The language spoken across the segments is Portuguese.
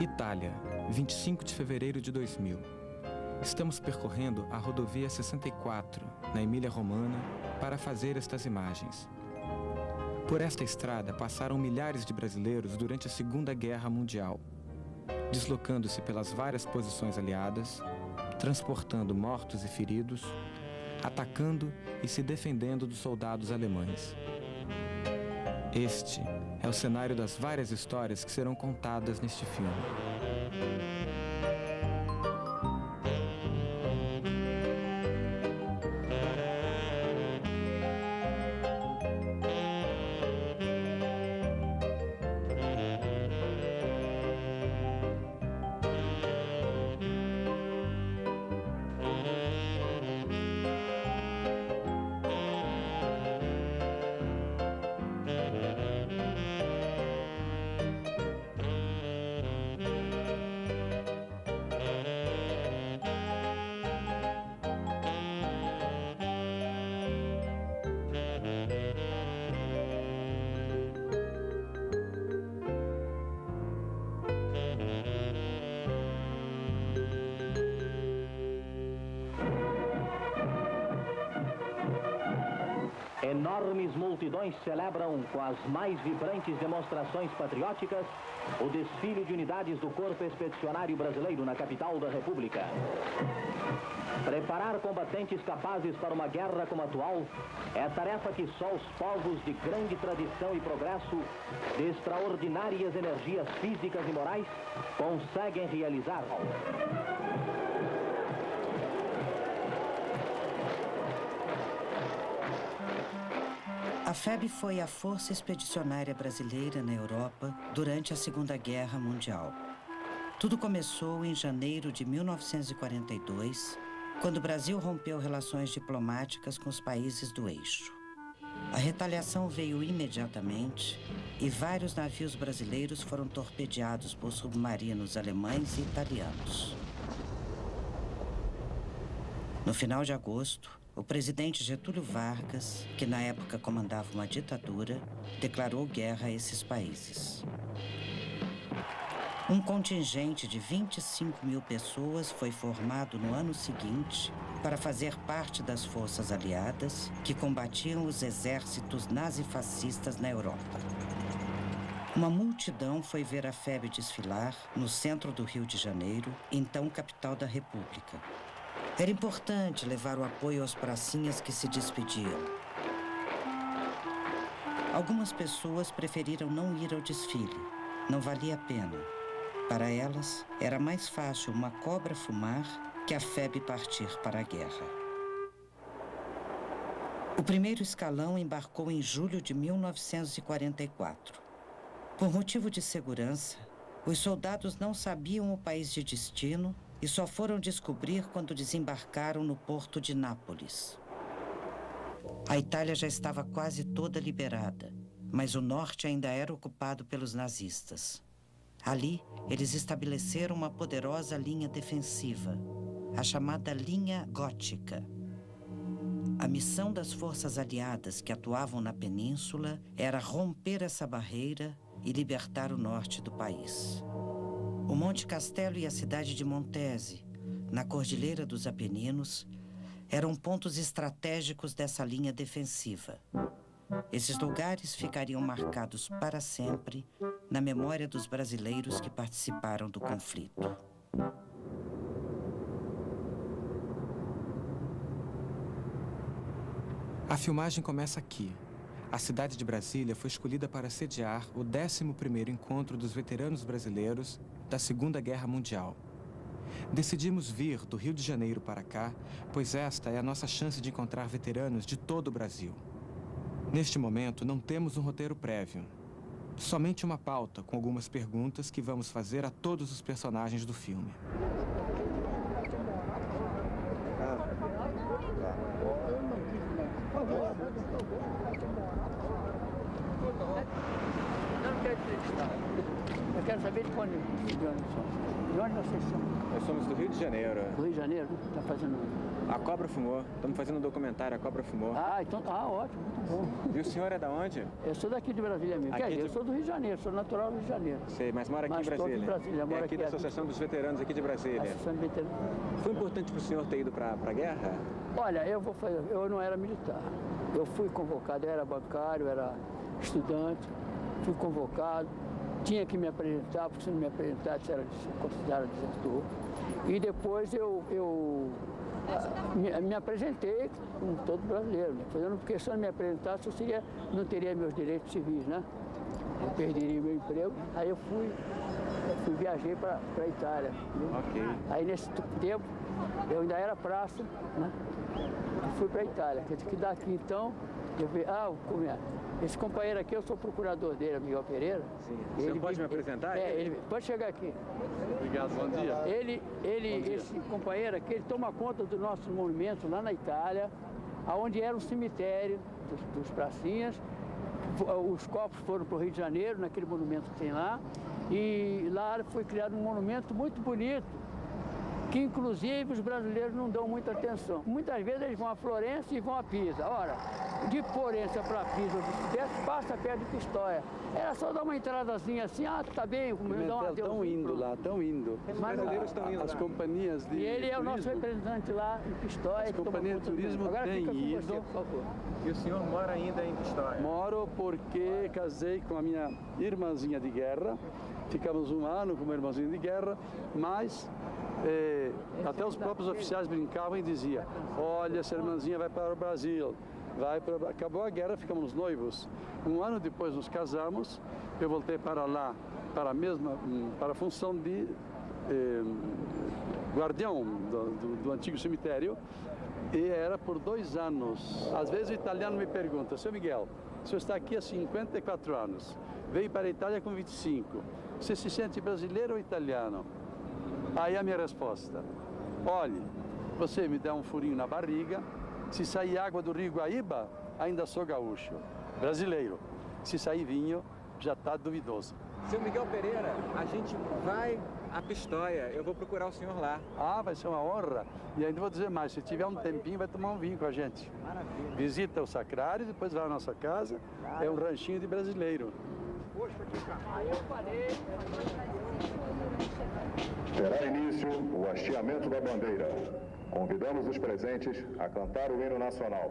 Itália, 25 de fevereiro de 2000. Estamos percorrendo a rodovia 64, na Emília-Romana, para fazer estas imagens. Por esta estrada passaram milhares de brasileiros durante a Segunda Guerra Mundial, deslocando-se pelas várias posições aliadas, transportando mortos e feridos, atacando e se defendendo dos soldados alemães. Este é o cenário das várias histórias que serão contadas neste filme. Enormes multidões celebram com as mais vibrantes demonstrações patrióticas o desfile de unidades do Corpo Expedicionário Brasileiro na capital da República. Preparar combatentes capazes para uma guerra como a atual é tarefa que só os povos de grande tradição e progresso, de extraordinárias energias físicas e morais, conseguem realizar. A FEB foi a Força Expedicionária Brasileira na Europa durante a Segunda Guerra Mundial. Tudo começou em janeiro de 1942, quando o Brasil rompeu relações diplomáticas com os países do eixo. A retaliação veio imediatamente e vários navios brasileiros foram torpedeados por submarinos alemães e italianos. No final de agosto, o presidente Getúlio Vargas, que na época comandava uma ditadura, declarou guerra a esses países. Um contingente de 25 mil pessoas foi formado no ano seguinte para fazer parte das forças aliadas que combatiam os exércitos nazifascistas na Europa. Uma multidão foi ver a FEB desfilar no centro do Rio de Janeiro, então capital da República. Era importante levar o apoio aos pracinhas que se despediam. Algumas pessoas preferiram não ir ao desfile. Não valia a pena. Para elas, era mais fácil uma cobra fumar que a FEB partir para a guerra. O primeiro escalão embarcou em julho de 1944. Por motivo de segurança, os soldados não sabiam o país de destino e só foram descobrir quando desembarcaram no porto de Nápoles. A Itália já estava quase toda liberada, mas o norte ainda era ocupado pelos nazistas. Ali, eles estabeleceram uma poderosa linha defensiva, a chamada Linha Gótica. A missão das forças aliadas que atuavam na península era romper essa barreira e libertar o norte do país. O Monte Castelo e a cidade de Montese, na Cordilheira dos Apeninos, eram pontos estratégicos dessa linha defensiva. Esses lugares ficariam marcados para sempre na memória dos brasileiros que participaram do conflito. A filmagem começa aqui. A cidade de Brasília foi escolhida para sediar o 11º encontro dos veteranos brasileiros da Segunda Guerra Mundial. Decidimos vir do Rio de Janeiro para cá, pois esta é a nossa chance de encontrar veteranos de todo o Brasil. Neste momento, não temos um roteiro prévio. Somente uma pauta com algumas perguntas que vamos fazer a todos os personagens do filme. Não quero acreditar. Eu quero saber de onde são. De onde vocês são? Nós somos do Rio de Janeiro. Do Rio de Janeiro? Está fazendo... A Cobra Fumou. Estamos fazendo um documentário, A Cobra Fumou. Ah, então, ótimo, muito bom. E o senhor é da onde? Eu sou daqui de Brasília mesmo. Quer dizer, eu sou do Rio de Janeiro, sou natural do Rio de Janeiro. Sei, mas mora aqui em Brasília. Estou aqui em Brasília, moro aqui da Associação dos Veteranos aqui de Brasília. Associação de Veteranos. Foi importante para o senhor ter ido para a guerra? Olha, eu não era militar. Eu fui convocado, eu era bancário, era estudante, fui convocado, tinha que me apresentar, porque se não me apresentasse era considerado desertor. E depois eu me apresentei como todo brasileiro, né? Porque se eu não me apresentasse, eu não teria meus direitos civis, né? Eu perderia meu emprego. Aí eu viajei para a Itália. Ok. Aí nesse tempo, eu ainda era praça, né? E fui para a Itália. Que daqui então, eu vi, esse companheiro aqui, eu sou procurador dele, Miguel Pereira. Sim. Você pode me apresentar? Ele pode chegar aqui. Obrigado, bom dia. Esse companheiro aqui, ele toma conta do nosso monumento lá na Itália, onde era um cemitério dos pracinhas. Os corpos foram para o Rio de Janeiro, naquele monumento que tem lá. E lá foi criado um monumento muito bonito, que inclusive os brasileiros não dão muita atenção. Muitas vezes eles vão a Florença e vão a Pisa. Ora, de Florença para Pisa ou de Sudeste, passa perto de Pistoia. Era só dar uma entradazinha assim, tá bem, dar um adeus. Estão indo lá, estão indo. Os brasileiros estão indo As lá. companhias de E ele é o nosso turismo, representante lá em Pistoia. As companhias de turismo Agora têm fica com isso. você, por favor. E o senhor mora ainda em Pistoia? Moro porque casei com a minha irmãzinha de guerra. Ficamos um ano com uma irmãzinha de guerra, mas até os próprios oficiais brincavam e diziam: olha, essa irmãzinha vai para o Brasil. Acabou a guerra, ficamos noivos. Um ano depois nos casamos, eu voltei para lá, para a função de guardião do antigo cemitério, e era por 2 anos. Às vezes o italiano me pergunta: seu Miguel, o senhor está aqui há 54 anos, veio para a Itália com 25, você se sente brasileiro ou italiano? Aí a minha resposta: olhe, você me dá um furinho na barriga, se sair água do Rio Guaíba, ainda sou gaúcho, brasileiro. Se sair vinho, já está duvidoso. Seu Miguel Pereira, a gente vai a Pistoia, eu vou procurar o senhor lá. Ah, vai ser uma honra. E ainda vou dizer mais, se tiver um tempinho, vai tomar um vinho com a gente. Maravilha. Visita o Sacrário, depois vai à nossa casa, é um ranchinho de brasileiro. Terá início o hasteamento da bandeira. Convidamos os presentes a cantar o hino nacional.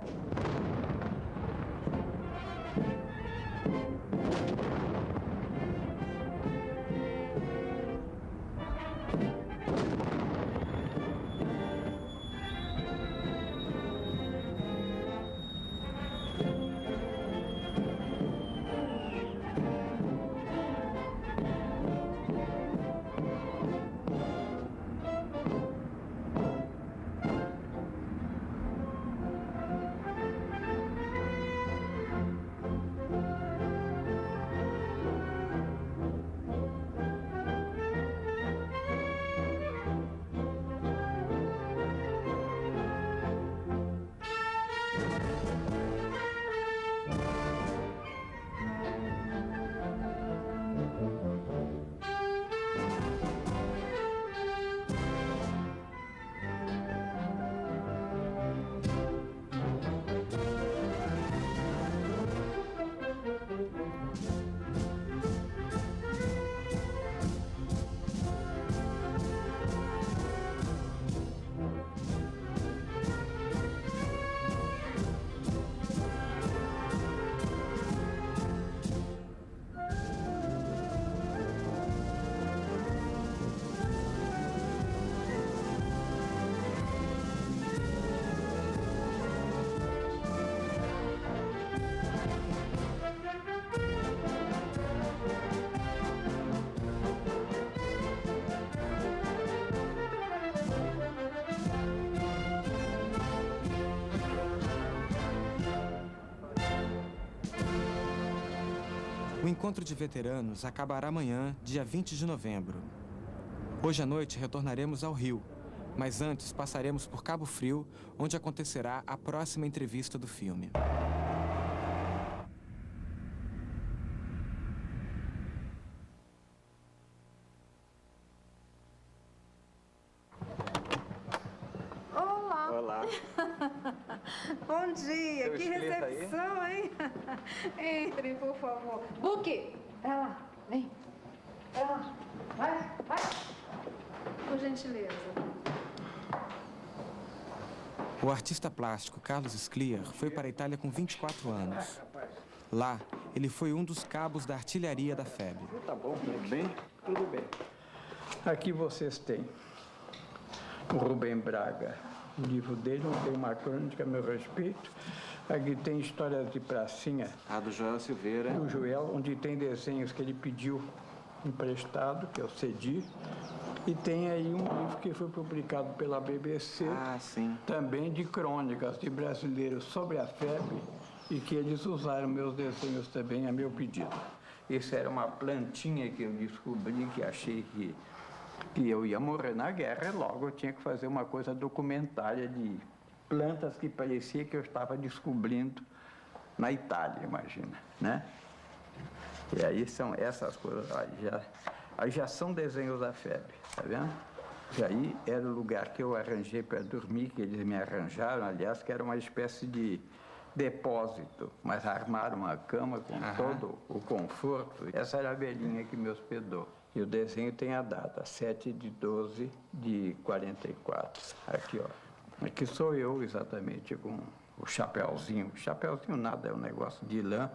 O encontro de veteranos acabará amanhã, dia 20 de novembro. Hoje à noite retornaremos ao Rio, mas antes passaremos por Cabo Frio, onde acontecerá a próxima entrevista do filme. Olá. Bom dia, Seu que esqueleto recepção, hein? Entre, por favor. Buki, vai lá, vem. Vai lá, vai. Por gentileza. O artista plástico Carlos Scliar foi para a Itália com 24 anos. Lá, ele foi um dos cabos da artilharia da FEB. Tá bom, tudo bem? Tudo bem. Aqui vocês têm o Rubem Braga. O livro dele não tem uma crônica a meu respeito. Aqui tem Histórias de Pracinha. Do Joel Silveira. Do Joel, onde tem desenhos que ele pediu emprestado, que eu cedi. E tem aí um livro que foi publicado pela BBC, Sim. também de crônicas de brasileiros sobre a FEB, e que eles usaram meus desenhos também a meu pedido. Isso era uma plantinha que eu descobri, que achei que eu ia morrer na guerra, e logo eu tinha que fazer uma coisa documentária de plantas que parecia que eu estava descobrindo na Itália, imagina, né? E aí são essas coisas, aí já são desenhos da FEB, tá vendo? E aí era o lugar que eu arranjei para dormir, que eles me arranjaram, aliás, que era uma espécie de depósito, mas armaram uma cama com todo o conforto. Essa era a velhinha que me hospedou. E o desenho tem a data, 7/12/44. Aqui, ó. Aqui sou eu, exatamente, com o chapéuzinho. Chapéuzinho nada, é um negócio de lã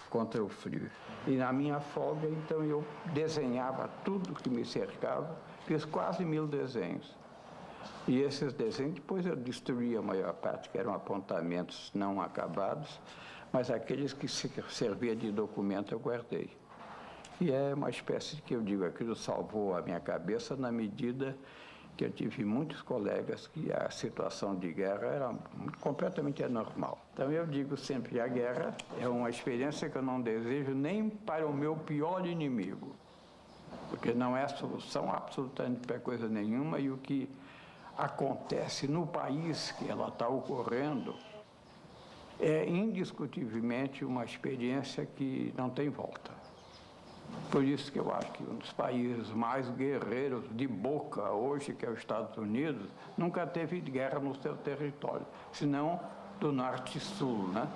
contra o frio. E na minha folga, então, eu desenhava tudo que me cercava, fiz quase 1000 desenhos. E esses desenhos, depois eu destruí a maior parte, que eram apontamentos não acabados, mas aqueles que serviam de documento eu guardei. E é uma espécie de que eu digo, aquilo salvou a minha cabeça na medida que eu tive muitos colegas que a situação de guerra era completamente anormal. Então eu digo sempre, a guerra é uma experiência que eu não desejo nem para o meu pior inimigo, porque não é solução absolutamente para coisa nenhuma, e o que acontece no país que ela está ocorrendo é indiscutivelmente uma experiência que não tem volta. Por isso que eu acho que um dos países mais guerreiros de boca hoje, que é os Estados Unidos, nunca teve guerra no seu território, senão do norte e sul, né?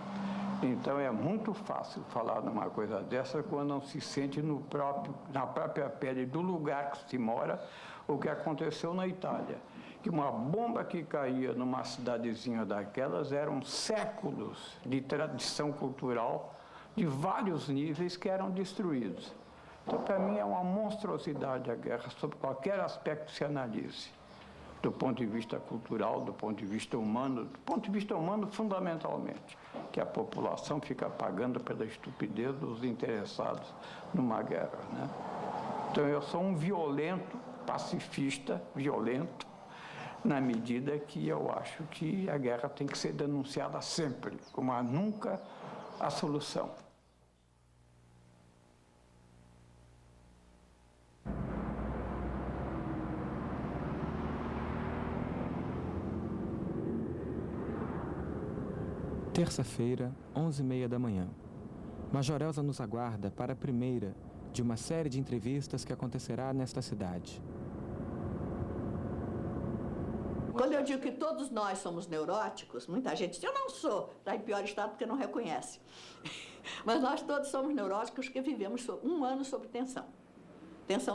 Então é muito fácil falar numa coisa dessa quando não se sente na própria pele do lugar que se mora o que aconteceu na Itália. Que uma bomba que caía numa cidadezinha daquelas eram séculos de tradição cultural de vários níveis que eram destruídos. Então, para mim, é uma monstruosidade a guerra, sob qualquer aspecto que se analise. Do ponto de vista cultural, do ponto de vista humano fundamentalmente, que a população fica pagando pela estupidez dos interessados numa guerra, né? Então, eu sou um violento, pacifista, violento, na medida que eu acho que a guerra tem que ser denunciada sempre, como nunca a solução. Terça-feira, 11h30 da manhã. Major Elza nos aguarda para a primeira de uma série de entrevistas que acontecerá nesta cidade. Quando eu digo que todos nós somos neuróticos, muita gente diz, eu não sou, está em pior estado porque não reconhece. Mas nós todos somos neuróticos porque vivemos um ano sob tensão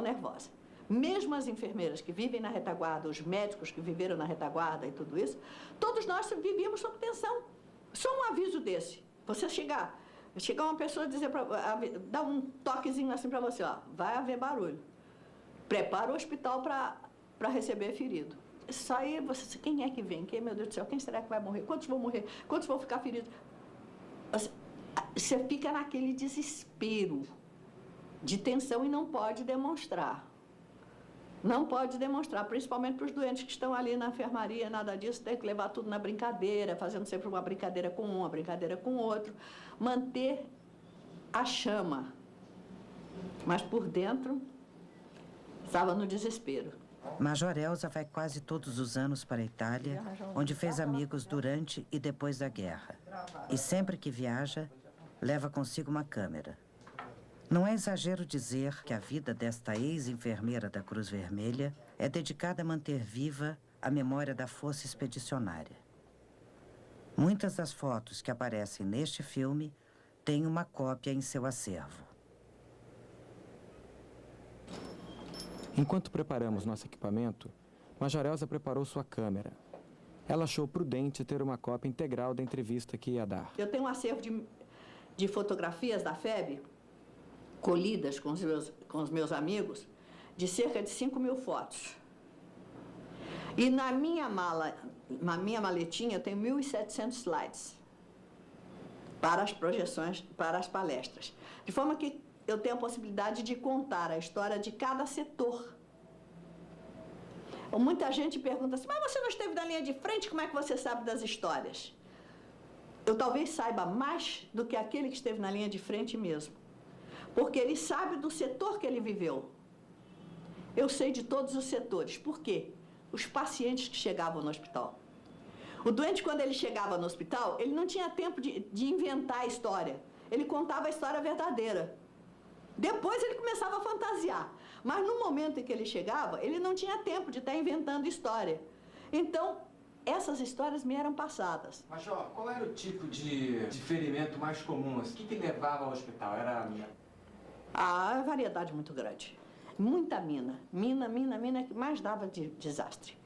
nervosa. Mesmo as enfermeiras que vivem na retaguarda, os médicos que viveram na retaguarda e tudo isso, todos nós vivíamos sob tensão. Só um aviso desse, você chegar uma pessoa dizer dar um toquezinho assim para você, ó, vai haver barulho. Prepara o hospital para receber ferido. Só aí, quem é que vem? Quem, meu Deus do céu, quem será que vai morrer? Quantos vão morrer? Quantos vão ficar feridos? Você fica naquele desespero de tensão e não pode demonstrar. Não pode demonstrar, principalmente para os doentes que estão ali na enfermaria, nada disso, tem que levar tudo na brincadeira, fazendo sempre uma brincadeira com um, uma brincadeira com o outro, manter a chama. Mas por dentro, estava no desespero. Major Elza vai quase todos os anos para a Itália, onde fez amigos durante e depois da guerra. E sempre que viaja, leva consigo uma câmera. Não é exagero dizer que a vida desta ex-enfermeira da Cruz Vermelha é dedicada a manter viva a memória da Força Expedicionária. Muitas das fotos que aparecem neste filme têm uma cópia em seu acervo. Enquanto preparamos nosso equipamento, Major Elza preparou sua câmera. Ela achou prudente ter uma cópia integral da entrevista que ia dar. Eu tenho um acervo de fotografias da FEB, colhidas com os meus amigos, de cerca de 5.000 fotos. E na minha maletinha, eu tenho 1.700 slides para as projeções, para as palestras. De forma que eu tenho a possibilidade de contar a história de cada setor. Muita gente pergunta assim, mas você não esteve na linha de frente, como é que você sabe das histórias? Eu talvez saiba mais do que aquele que esteve na linha de frente mesmo. Porque ele sabe do setor que ele viveu. Eu sei de todos os setores. Por quê? Os pacientes que chegavam no hospital. O doente, quando ele chegava no hospital, ele não tinha tempo de inventar a história. Ele contava a história verdadeira. Depois ele começava a fantasiar. Mas no momento em que ele chegava, ele não tinha tempo de estar inventando história. Então, essas histórias me eram passadas. Major, qual era o tipo de ferimento mais comum? O que levava ao hospital? Era... A variedade muito grande. Muita mina. Mina que mais dava de desastre.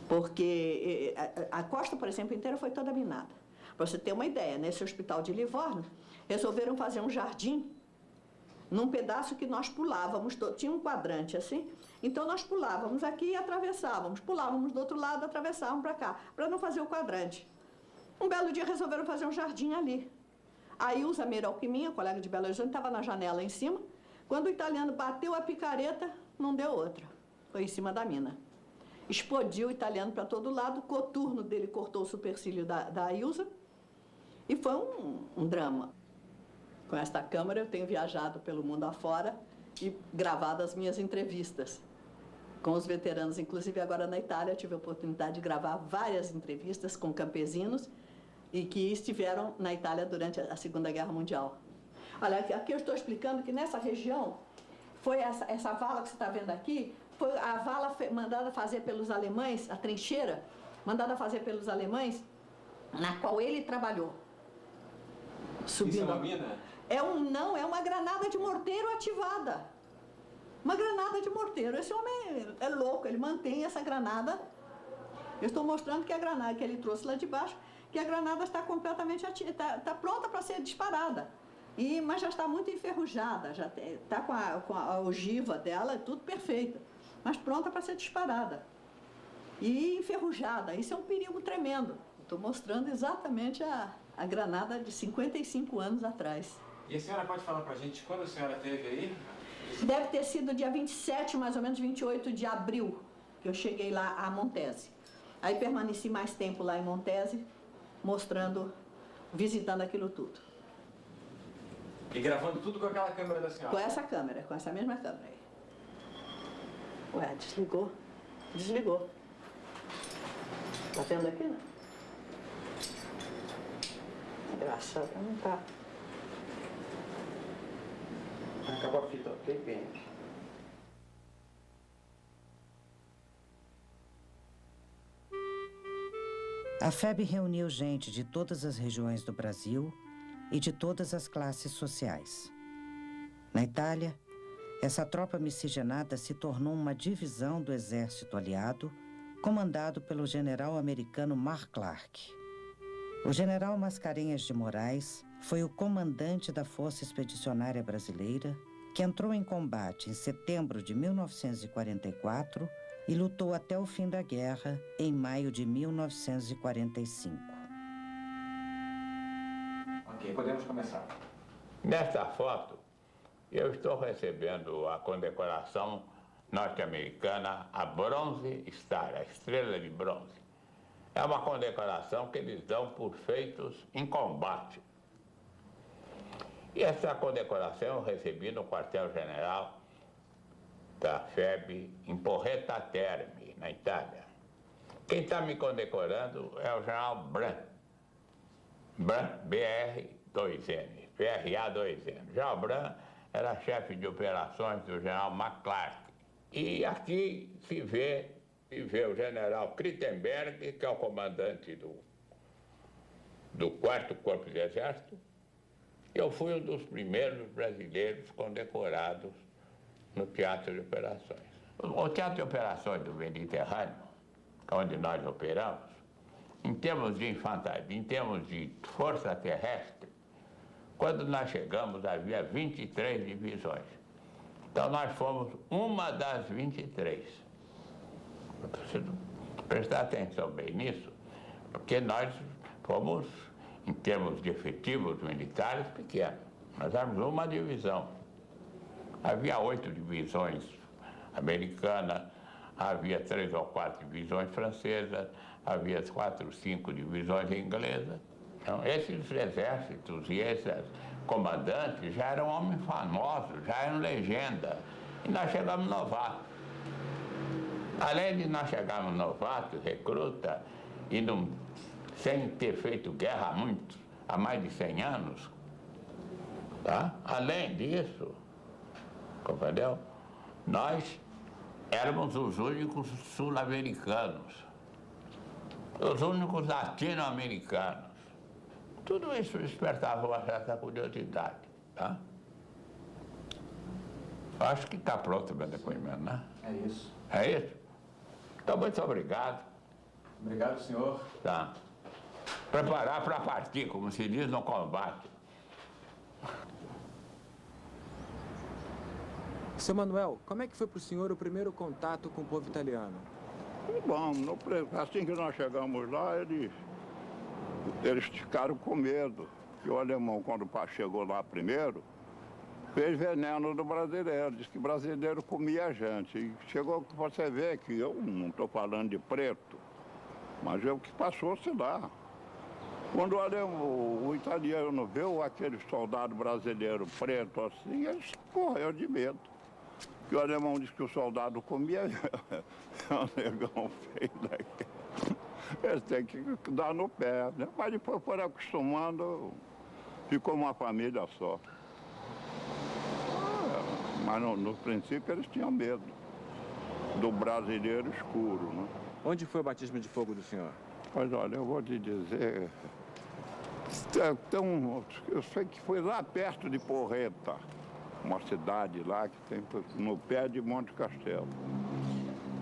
Porque a costa, por exemplo, inteira foi toda minada. Para você ter uma ideia, nesse hospital de Livorno, resolveram fazer um jardim num pedaço que nós pulávamos, tinha um quadrante assim, então nós pulávamos aqui e atravessávamos, pulávamos do outro lado, atravessávamos para cá, para não fazer o quadrante. Um belo dia resolveram fazer um jardim ali. A Ilza Meiralquiminha, colega de Belo Horizonte, estava na janela em cima. Quando o italiano bateu a picareta, não deu outra. Foi em cima da mina. Explodiu o italiano para todo lado, o coturno dele cortou o supercílio da Ilza e foi um drama. Com esta câmera eu tenho viajado pelo mundo afora e gravado as minhas entrevistas com os veteranos. Inclusive agora na Itália eu tive a oportunidade de gravar várias entrevistas com campesinos e que estiveram na Itália durante a Segunda Guerra Mundial. Olha, aqui eu estou explicando que nessa região foi essa vala que você está vendo aqui, foi a vala mandada fazer pelos alemães, a trincheira, mandada fazer pelos alemães, na qual ele trabalhou. Subindo. Isso é uma mina? É uma granada de morteiro ativada. Uma granada de morteiro. Esse homem é louco, ele mantém essa granada. Eu estou mostrando que a granada que ele trouxe lá de baixo, que a granada está completamente está pronta para ser disparada. Mas já está muito enferrujada, já está com a ogiva dela, tudo perfeito, mas pronta para ser disparada. E enferrujada, isso é um perigo tremendo. Estou mostrando exatamente a granada de 55 anos atrás. E a senhora pode falar pra gente quando a senhora teve aí? Deve ter sido dia 27, mais ou menos 28 de abril, que eu cheguei lá a Montese. Aí permaneci mais tempo lá em Montese, mostrando, visitando aquilo tudo. E gravando tudo com aquela câmera da senhora? Com essa câmera, com essa mesma câmera aí. Ué, desligou. Desligou. Tá vendo aqui, não? Engraçado, não tá. Acabou a fita, ok, bem. A FEB reuniu gente de todas as regiões do Brasil e de todas as classes sociais. Na Itália, essa tropa miscigenada se tornou uma divisão do exército aliado, comandado pelo general americano Mark Clark. O general Mascarenhas de Moraes foi o comandante da Força Expedicionária Brasileira, que entrou em combate em setembro de 1944 e lutou até o fim da guerra em maio de 1945. Ok, podemos começar. Nesta foto, eu estou recebendo a condecoração norte-americana, a Bronze Star, a Estrela de Bronze. É uma condecoração que eles dão por feitos em combate. E essa condecoração eu recebi no quartel-general da FEB em Porretta Terme, na Itália. Quem está me condecorando é o general Bran. Bran, BR-2N, PRA-2N. O general Bran era chefe de operações do general McClark. E aqui se vê e ver o general Krittenberg, que é o comandante do 4º Corpo de Exército. Eu fui um dos primeiros brasileiros condecorados no Teatro de Operações. O Teatro de Operações do Mediterrâneo, onde nós operamos, em termos de infantaria, em termos de força terrestre, quando nós chegamos havia 23 divisões. Então nós fomos uma das 23. Eu preciso prestar atenção bem nisso, porque nós fomos, em termos de efetivos militares, pequenos. Nós éramos uma divisão. Havia 8 divisões americanas, havia 3 ou 4 divisões francesas, havia 4 ou 5 divisões inglesas. Então, esses exércitos e esses comandantes já eram homens famosos, já eram legenda. E nós chegamos novatos. Além de nós chegarmos novatos, recruta, e sem ter feito guerra há mais de 100 anos, tá? Além disso, compreendeu? Nós éramos os únicos sul-americanos, os únicos latino-americanos. Tudo isso despertava uma certa curiosidade, tá? Acho que está pronto o meu depoimento, né? É isso. É isso? Então, muito obrigado. Obrigado, senhor. Tá. Preparar para partir, como se diz no combate. Seu Manuel, como é que foi para o senhor o primeiro contato com o povo italiano? Bom, assim que nós chegamos lá, eles ficaram com medo. Que o alemão, quando chegou lá primeiro, fez veneno do brasileiro. Disse que o brasileiro comia a gente. E chegou que você vê que eu não estou falando de preto, mas é o que passou-se lá. Quando o italiano viu aquele soldado brasileiro preto assim, ele correu de medo. Que o alemão disse que o soldado comia, é um negão feio daqui. Eles têm que dar no pé, né? Mas depois foram acostumando, ficou uma família só. Mas no princípio eles tinham medo do brasileiro escuro, né? Onde foi o batismo de fogo do senhor? Mas olha, eu vou te dizer, eu sei que foi lá perto de Porreta, uma cidade lá que tem no pé de Monte Castelo.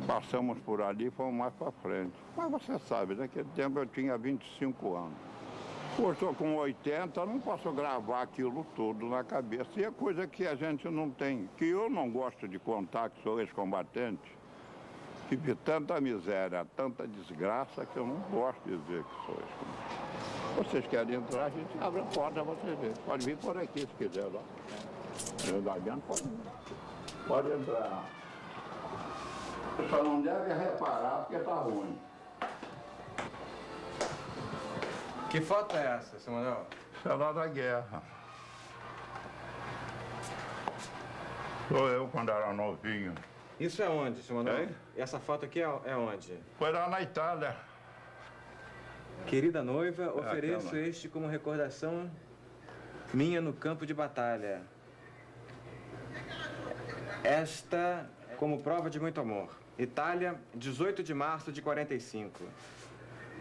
Passamos por ali e fomos mais para frente. Mas você sabe, naquele tempo eu tinha 25 anos. Hoje estou com 80, não posso gravar aquilo tudo na cabeça. E é coisa que a gente não tem, que eu não gosto de contar, que sou ex-combatente, que vi tanta miséria, tanta desgraça, que eu não gosto de dizer que sou ex-combatente. Vocês querem entrar, a gente abre a porta, vocês verem. Pode vir por aqui se quiser lá. Pode entrar. Só não deve reparar porque está ruim. Que foto é essa, seu Manuel? Isso é lá da guerra. Sou eu quando era novinho. Isso é onde, seu Manuel? Essa foto aqui é onde? Foi lá na Itália. Querida noiva, ofereço este como recordação minha no campo de batalha. Esta como prova de muito amor. Itália, 18 de março de 45.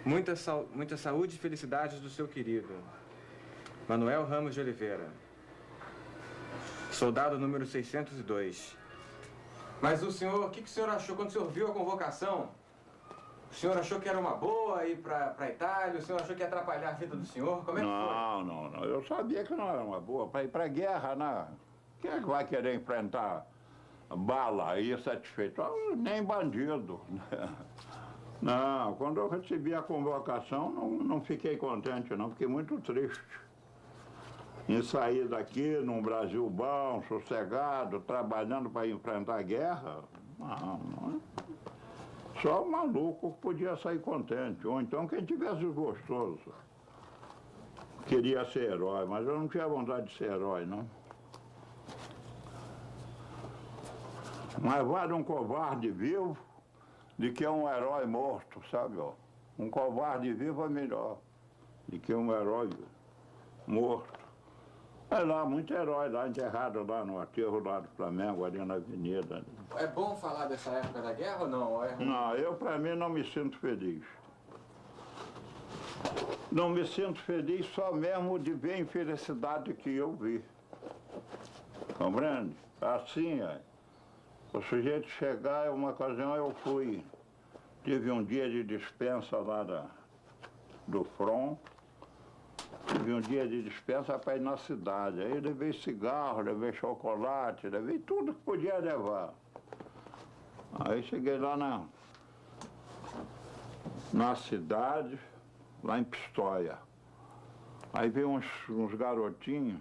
Muita saúde e felicidades do seu querido Manuel Ramos de Oliveira. Soldado número 602. Mas o senhor, o que o senhor achou quando o senhor viu a convocação? O senhor achou que era uma boa ir para a Itália? O senhor achou que ia atrapalhar a vida do senhor? Como é que foi? Não. Eu sabia que não era uma boa. Para ir para a guerra, né? Quem é que vai querer enfrentar bala aí satisfeito? Nem bandido. Não, quando eu recebi a convocação, não fiquei contente, não. Fiquei muito triste. Em sair daqui, num Brasil bom, sossegado, trabalhando para enfrentar a guerra, não. Só o maluco podia sair contente. Ou então quem tivesse gostoso. Queria ser herói, mas eu não tinha vontade de ser herói, não. Mas vale um covarde vivo de que um herói morto, sabe? Ó? Um covarde vivo é melhor do que um herói morto. É lá, muito herói lá, enterrado lá no aterro lá do Flamengo, ali na avenida. É bom falar dessa época da guerra ou não? Não, eu pra mim não me sinto feliz. Não me sinto feliz só mesmo de ver a infelicidade que eu vi. Compreende? Assim, o sujeito chegar, uma ocasião eu fui, tive um dia de dispensa lá do front, tive um dia de dispensa para ir na cidade. Aí levei cigarro, levei chocolate, levei tudo que podia levar. Aí cheguei lá na cidade, lá em Pistoia. Aí veio uns garotinhos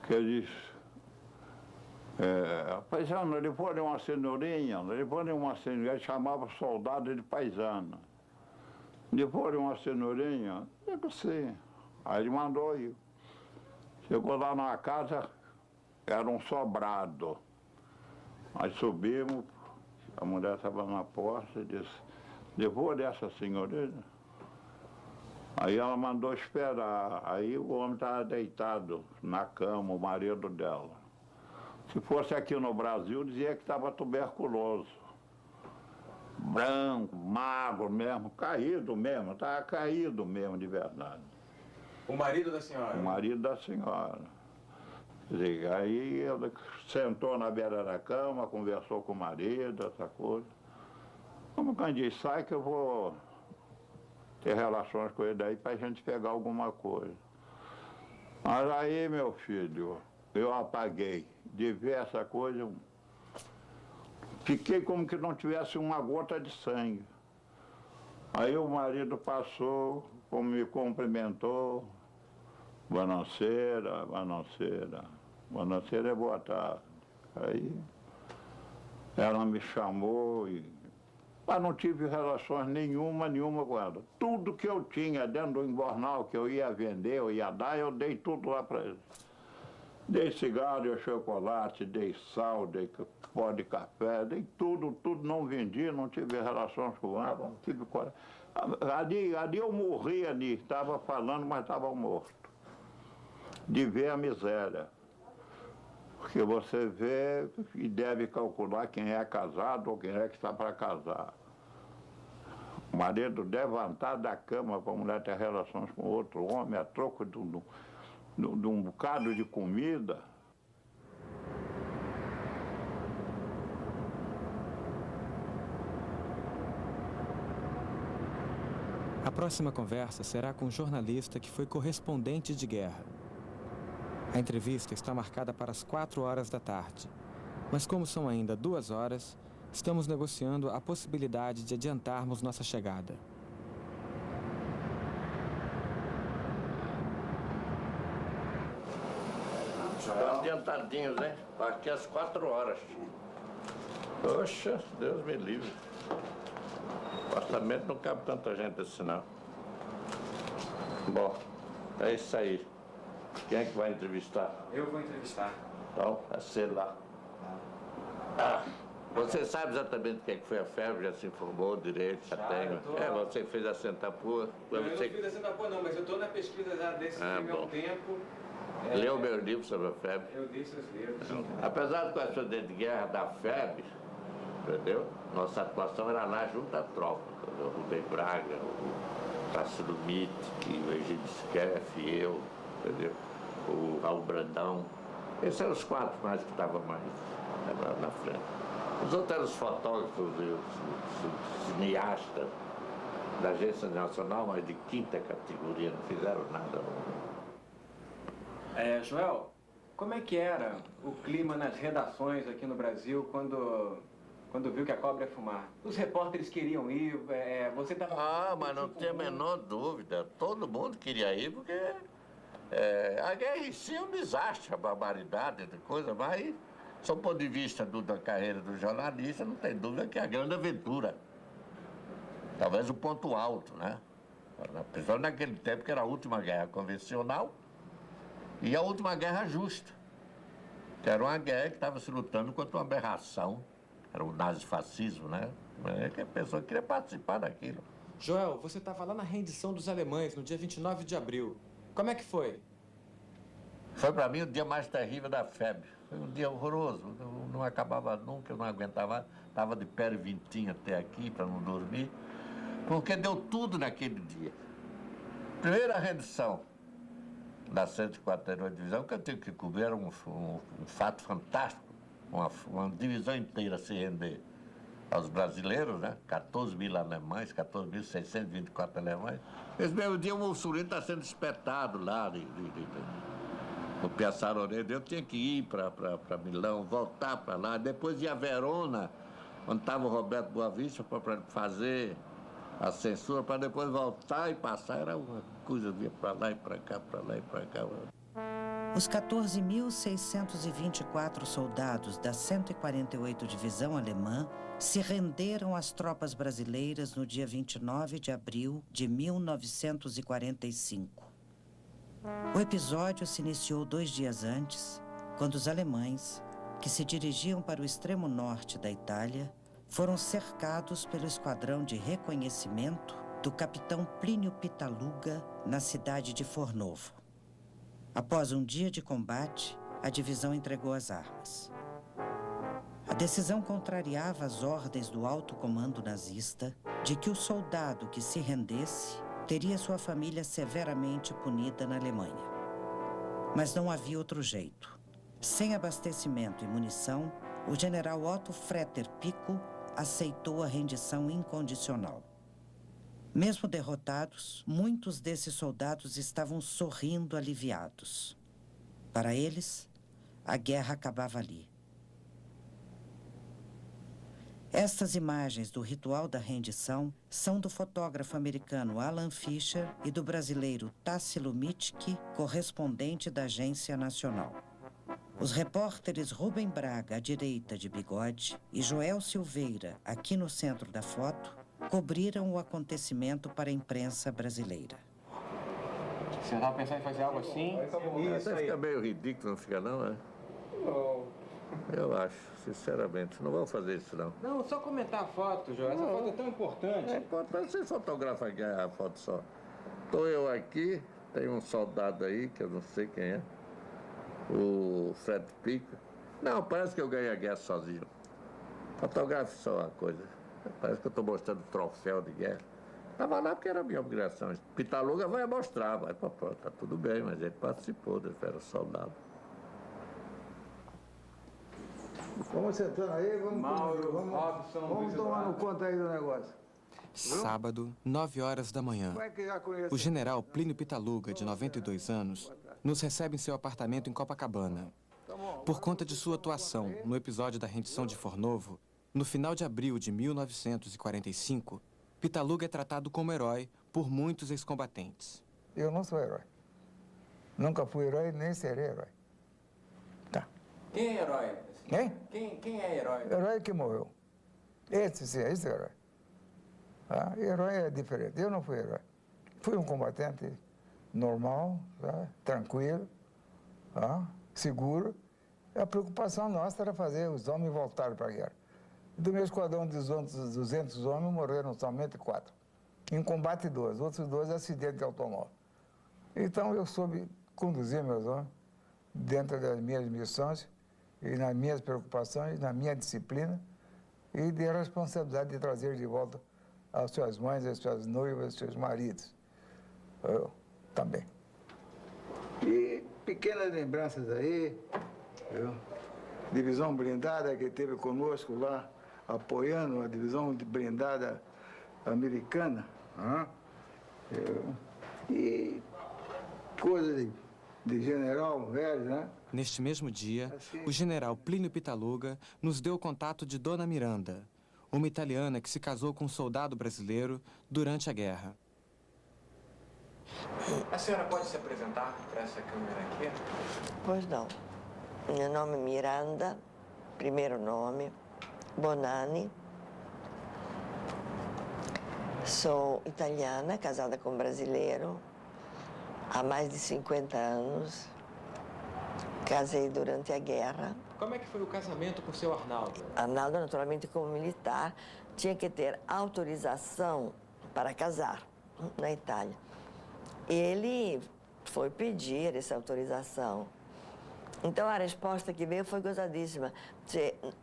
que eles... paisano, ele põe uma cenourinha, ele chamava soldado de paisano. Depois de uma cenourinha, digo sim. Aí ele mandou ir. Chegou lá na casa, era um sobrado. Aí subimos, a mulher estava na porta e disse, depois dessa senhorinha. Aí ela mandou esperar. Aí o homem estava deitado na cama, o marido dela. Se fosse aqui no Brasil, dizia que estava tuberculoso. Branco, magro mesmo, caído mesmo, estava caído mesmo de verdade. O marido da senhora? O marido da senhora. Aí ele sentou na beira da cama, conversou com o marido, essa coisa. Como quem diz, sai que eu vou ter relações com ele aí para a gente pegar alguma coisa. Mas aí, meu filho, eu apaguei de ver essa coisa. Fiquei como que não tivesse uma gota de sangue. Aí o marido passou, como me cumprimentou, Bonaceira, Bonaceira, Bonaceira é boa tarde. Aí ela me chamou e... Mas não tive relações nenhuma com ela. Tudo que eu tinha dentro do embornal que eu ia vender, eu ia dar, eu dei tudo lá para eles. Dei cigarro, dei chocolate, dei sal, dei pó de café, dei tudo, não vendi, não tive relações com ela, não tive coragem. Ali eu morri ali, estava falando, mas estava morto. De ver a miséria. Porque você vê e deve calcular quem é casado ou quem é que está para casar. O marido levantar da cama para a mulher ter relações com outro homem a troco de um bocado de comida. A próxima conversa será com um jornalista que foi correspondente de guerra. A entrevista está marcada para as 4 horas da tarde, mas como são ainda 2 horas, estamos negociando a possibilidade de adiantarmos nossa chegada. Adiantadinhos, né? Aqui às 4 horas. Poxa, Deus me livre. O apartamento não cabe tanta gente assim, não. Bom, é isso aí. Quem é que vai entrevistar? Eu vou entrevistar. Então, é ser lá. Você sabe exatamente o que foi a febre? Já se informou direito? Já tem? Você fez a Sentapua? Eu não fiz a Sentapua não, mas eu estou na pesquisa já desse filme há um tempo. Leu meu livro sobre a febre? Eu li seus livros. Apesar do acidente de guerra da febre, entendeu? Nossa atuação era lá junto à tropa. O Rubem Braga, o Tarsilo Mitt, o Egídio Skeff, eu, entendeu? O Raul Brandão. Esses eram os 4 mais que estavam mais na frente. Os outros eram os fotógrafos, os cineastas da Agência Nacional, mas de 5ª categoria, não fizeram nada. Joel, como é que era o clima nas redações aqui no Brasil quando viu que a cobra ia fumar? Os repórteres queriam ir, você estava... mas não tem a menor dúvida. Todo mundo queria ir, porque a guerra em si é um desastre, a barbaridade, coisa, mas, sob o ponto de vista da carreira do jornalista, não tem dúvida que é a grande aventura. Talvez o ponto alto, né? Principalmente naquele tempo que era a última guerra convencional e a última guerra justa, que era uma guerra que estava se lutando contra uma aberração, era o nazifascismo, né? Que a pessoa queria participar daquilo. Joel, você estava lá na rendição dos alemães no dia 29 de abril. Como é que foi? Foi para mim o dia mais terrível da febre. Foi um dia horroroso, não acabava nunca, eu não aguentava. Estava de pé e vintinho até aqui para não dormir, porque deu tudo naquele dia. Primeira rendição da 148ª Divisão, que eu tenho que cobrir, era um fato fantástico, uma divisão inteira se render aos brasileiros, né? 14.000 alemães, 14.624 alemães. Esse mesmo dia o Mussolini está sendo espetado lá no Piazzale Oneto. Eu tinha que ir para Milão, voltar para lá, depois ir a Verona, onde estava o Roberto Boavista, para fazer a censura, para depois voltar e passar. Era uma coisa de ir para lá e para cá, para lá e para cá. Os 14.624 soldados da 148ª Divisão Alemã se renderam às tropas brasileiras no dia 29 de abril de 1945. O episódio se iniciou 2 dias antes, quando os alemães, que se dirigiam para o extremo norte da Itália, foram cercados pelo esquadrão de reconhecimento do capitão Plínio Pitaluga na cidade de Fornovo. Após um dia de combate, a divisão entregou as armas. A decisão contrariava as ordens do alto comando nazista de que o soldado que se rendesse teria sua família severamente punida na Alemanha. Mas não havia outro jeito. Sem abastecimento e munição, o general Otto Fretter Pico aceitou a rendição incondicional. Mesmo derrotados, muitos desses soldados estavam sorrindo aliviados. Para eles, a guerra acabava ali. Estas imagens do ritual da rendição são do fotógrafo americano Alan Fisher e do brasileiro Tassilo Mitschke, correspondente da Agência Nacional. Os repórteres Rubem Braga, à direita de bigode, e Joel Silveira, aqui no centro da foto, cobriram o acontecimento para a imprensa brasileira. Você estava pensando em fazer algo assim? Isso fica meio ridículo, não fica não, né? Não. Eu acho, sinceramente. Não vamos fazer isso, não. Não, só comentar a foto, Joel. Essa foto é tão importante. É importante, você fotografa aqui a foto só. Estou eu aqui, tem um soldado aí, que eu não sei quem é, o Fred Pico. Não, parece que eu ganhei a guerra sozinho. Fotografe só uma coisa. Parece que eu estou mostrando troféu de guerra. Estava lá porque era a minha obrigação. Pitaluga vai mostrar, vai para pronto, tá tudo bem, mas ele participou, ele era soldado. Vamos sentando aí, vamos tomando conta aí do negócio. Sábado, 9h da manhã. O general Plínio Pitaluga, de 92 anos, nos recebe em seu apartamento em Copacabana. Por conta de sua atuação no episódio da rendição de Fornovo, no final de abril de 1945, Pitaluga é tratado como herói por muitos ex-combatentes. Eu não sou herói. Nunca fui herói, nem serei herói. Tá. Quem é herói? Hein? Quem é herói? Herói que morreu. Esse é herói. Ah, herói é diferente. Eu não fui herói. Fui um combatente normal, tá? Tranquilo, tá? Seguro. A preocupação nossa era fazer os homens voltarem para a guerra. Do meu esquadrão de 200 homens, morreram somente 4. Em combate 2, outros 2 acidentes de automóvel. Então eu soube conduzir meus homens dentro das minhas missões e nas minhas preocupações, na minha disciplina e de responsabilidade de trazer de volta as suas mães, as suas noivas, os seus maridos. Eu também. E pequenas lembranças aí, viu? Divisão blindada que teve conosco lá, apoiando a divisão blindada americana. E coisas de general velho, né? Neste mesmo dia, o general Plínio Pitaluga nos deu o contato de Dona Miranda, uma italiana que se casou com um soldado brasileiro durante a guerra. A senhora pode se apresentar para essa câmera aqui? Pois não. Meu nome é Miranda, primeiro nome, Bonani. Sou italiana, casada com um brasileiro, há mais de 50 anos. Casei durante a guerra. Como é que foi o casamento com o seu Arnaldo? Arnaldo, naturalmente, como militar, tinha que ter autorização para casar na Itália. Ele foi pedir essa autorização Então a resposta que veio foi gozadíssima.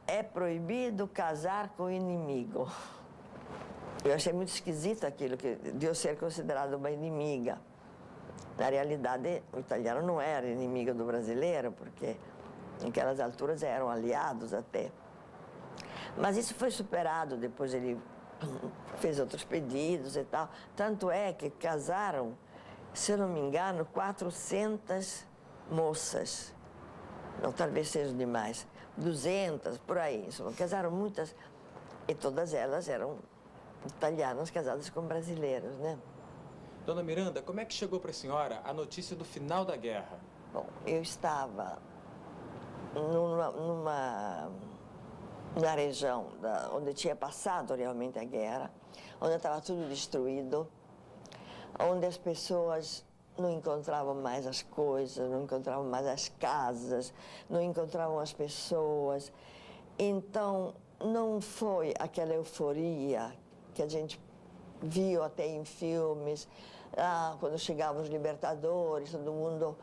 É proibido casar com o inimigo. Eu achei muito esquisito aquilo, de eu ser considerada uma inimiga. Na realidade, o italiano não era inimigo do brasileiro, porque naquelas alturas eram aliados até. Mas isso foi superado, depois ele fez outros pedidos e tal. Tanto é que casaram, se eu não me engano, 400 moças. Não, talvez seja demais. 200, por aí. Casaram muitas, e todas elas eram italianas casadas com brasileiros, né? Dona Miranda, como é que chegou para a senhora a notícia do final da guerra? Bom, eu estava na região onde tinha passado realmente a guerra, onde estava tudo destruído, onde as pessoas não encontravam mais as coisas, não encontravam mais as casas, não encontravam as pessoas. Então, não foi aquela euforia que a gente viu até em filmes, quando chegavam os libertadores, todo mundo...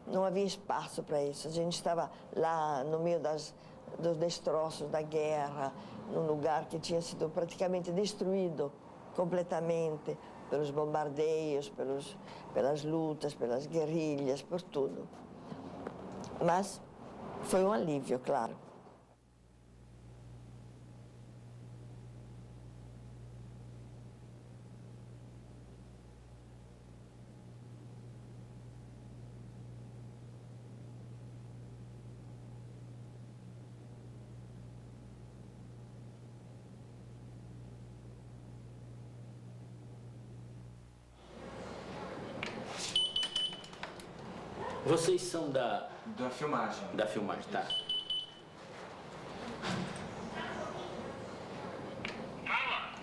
Não havia espaço para isso. A gente estava lá no meio dos destroços da guerra, num lugar que tinha sido praticamente destruído completamente pelos bombardeios, pelas lutas, pelas guerrilhas, por tudo. Mas foi um alívio, claro. Vocês são da filmagem. Da filmagem, tá.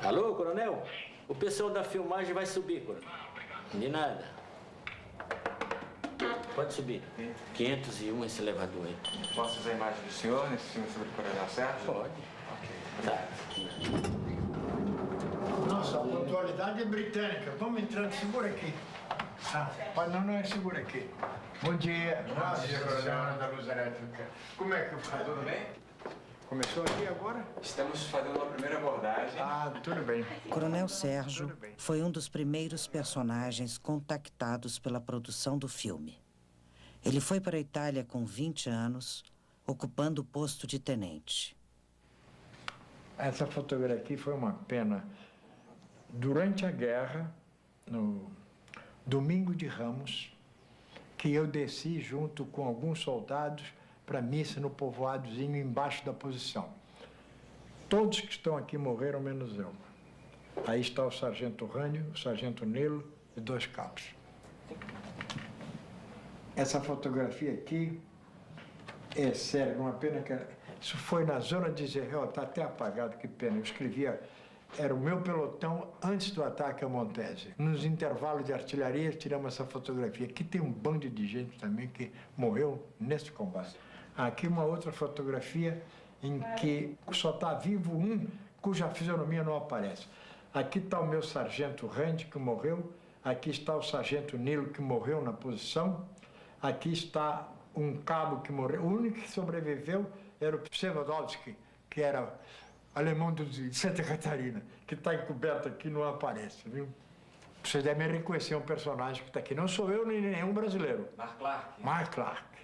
Alô, coronel? O pessoal da filmagem vai subir, coronel. De nada. Pode subir. 501 esse elevador aí. Posso usar a imagem do senhor nesse filme sobre o Coronel Sérgio? Pode. Ok. Tá. Nossa, a pontualidade é britânica. Vamos entrando, segura aqui. Não, segura aqui. Bom dia. Nossa Senhora da Luz Elétrica. Como é que faz? Tudo bem? Começou aqui agora? Estamos fazendo uma primeira abordagem. Tudo bem. Coronel Sérgio foi um dos primeiros personagens contactados pela produção do filme. Ele foi para a Itália com 20 anos, ocupando o posto de tenente. Essa fotografia aqui foi uma pena. Durante a guerra, no Domingo de Ramos, que eu desci junto com alguns soldados para a missa no povoadozinho embaixo da posição. Todos que estão aqui morreram, menos eu. Aí está o sargento Rânio, o sargento Nilo e 2 cabos. Essa fotografia aqui é sério, uma pena que... Isso foi na zona de Zerrel, está até apagado, que pena. Eu escrevia... Era o meu pelotão antes do ataque a Montese. Nos intervalos de artilharia, tiramos essa fotografia. Aqui tem um bando de gente também que morreu nesse combate. Aqui uma outra fotografia em que só está vivo um cuja fisionomia não aparece. Aqui está o meu sargento Rand, que morreu. Aqui está o sargento Nilo, que morreu na posição. Aqui está um cabo que morreu. O único que sobreviveu era o Przewodowski, que era... alemão de Santa Catarina, que está encoberto aqui, não aparece, viu? Vocês devem reconhecer um personagem que está aqui. Não sou eu nem nenhum brasileiro. Mark Clark. Mark Clark.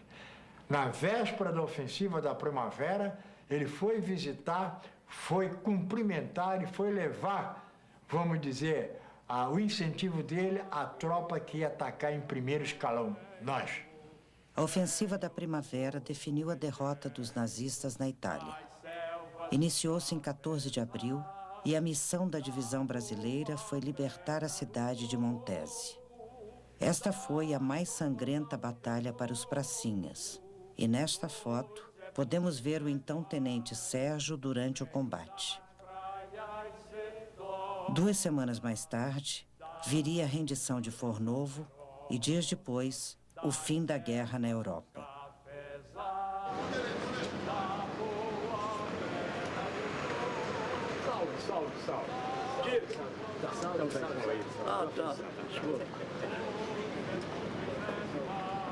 Na véspera da ofensiva da primavera, ele foi visitar, foi cumprimentar e foi levar, vamos dizer, o incentivo dele à tropa que ia atacar em primeiro escalão, nós. A ofensiva da primavera definiu a derrota dos nazistas na Itália. Iniciou-se em 14 de abril e a missão da divisão brasileira foi libertar a cidade de Montese. Esta foi a mais sangrenta batalha para os pracinhas. E nesta foto, podemos ver o então tenente Sérgio durante o combate. 2 semanas mais tarde, viria a rendição de Fornovo e, dias depois, o fim da guerra na Europa.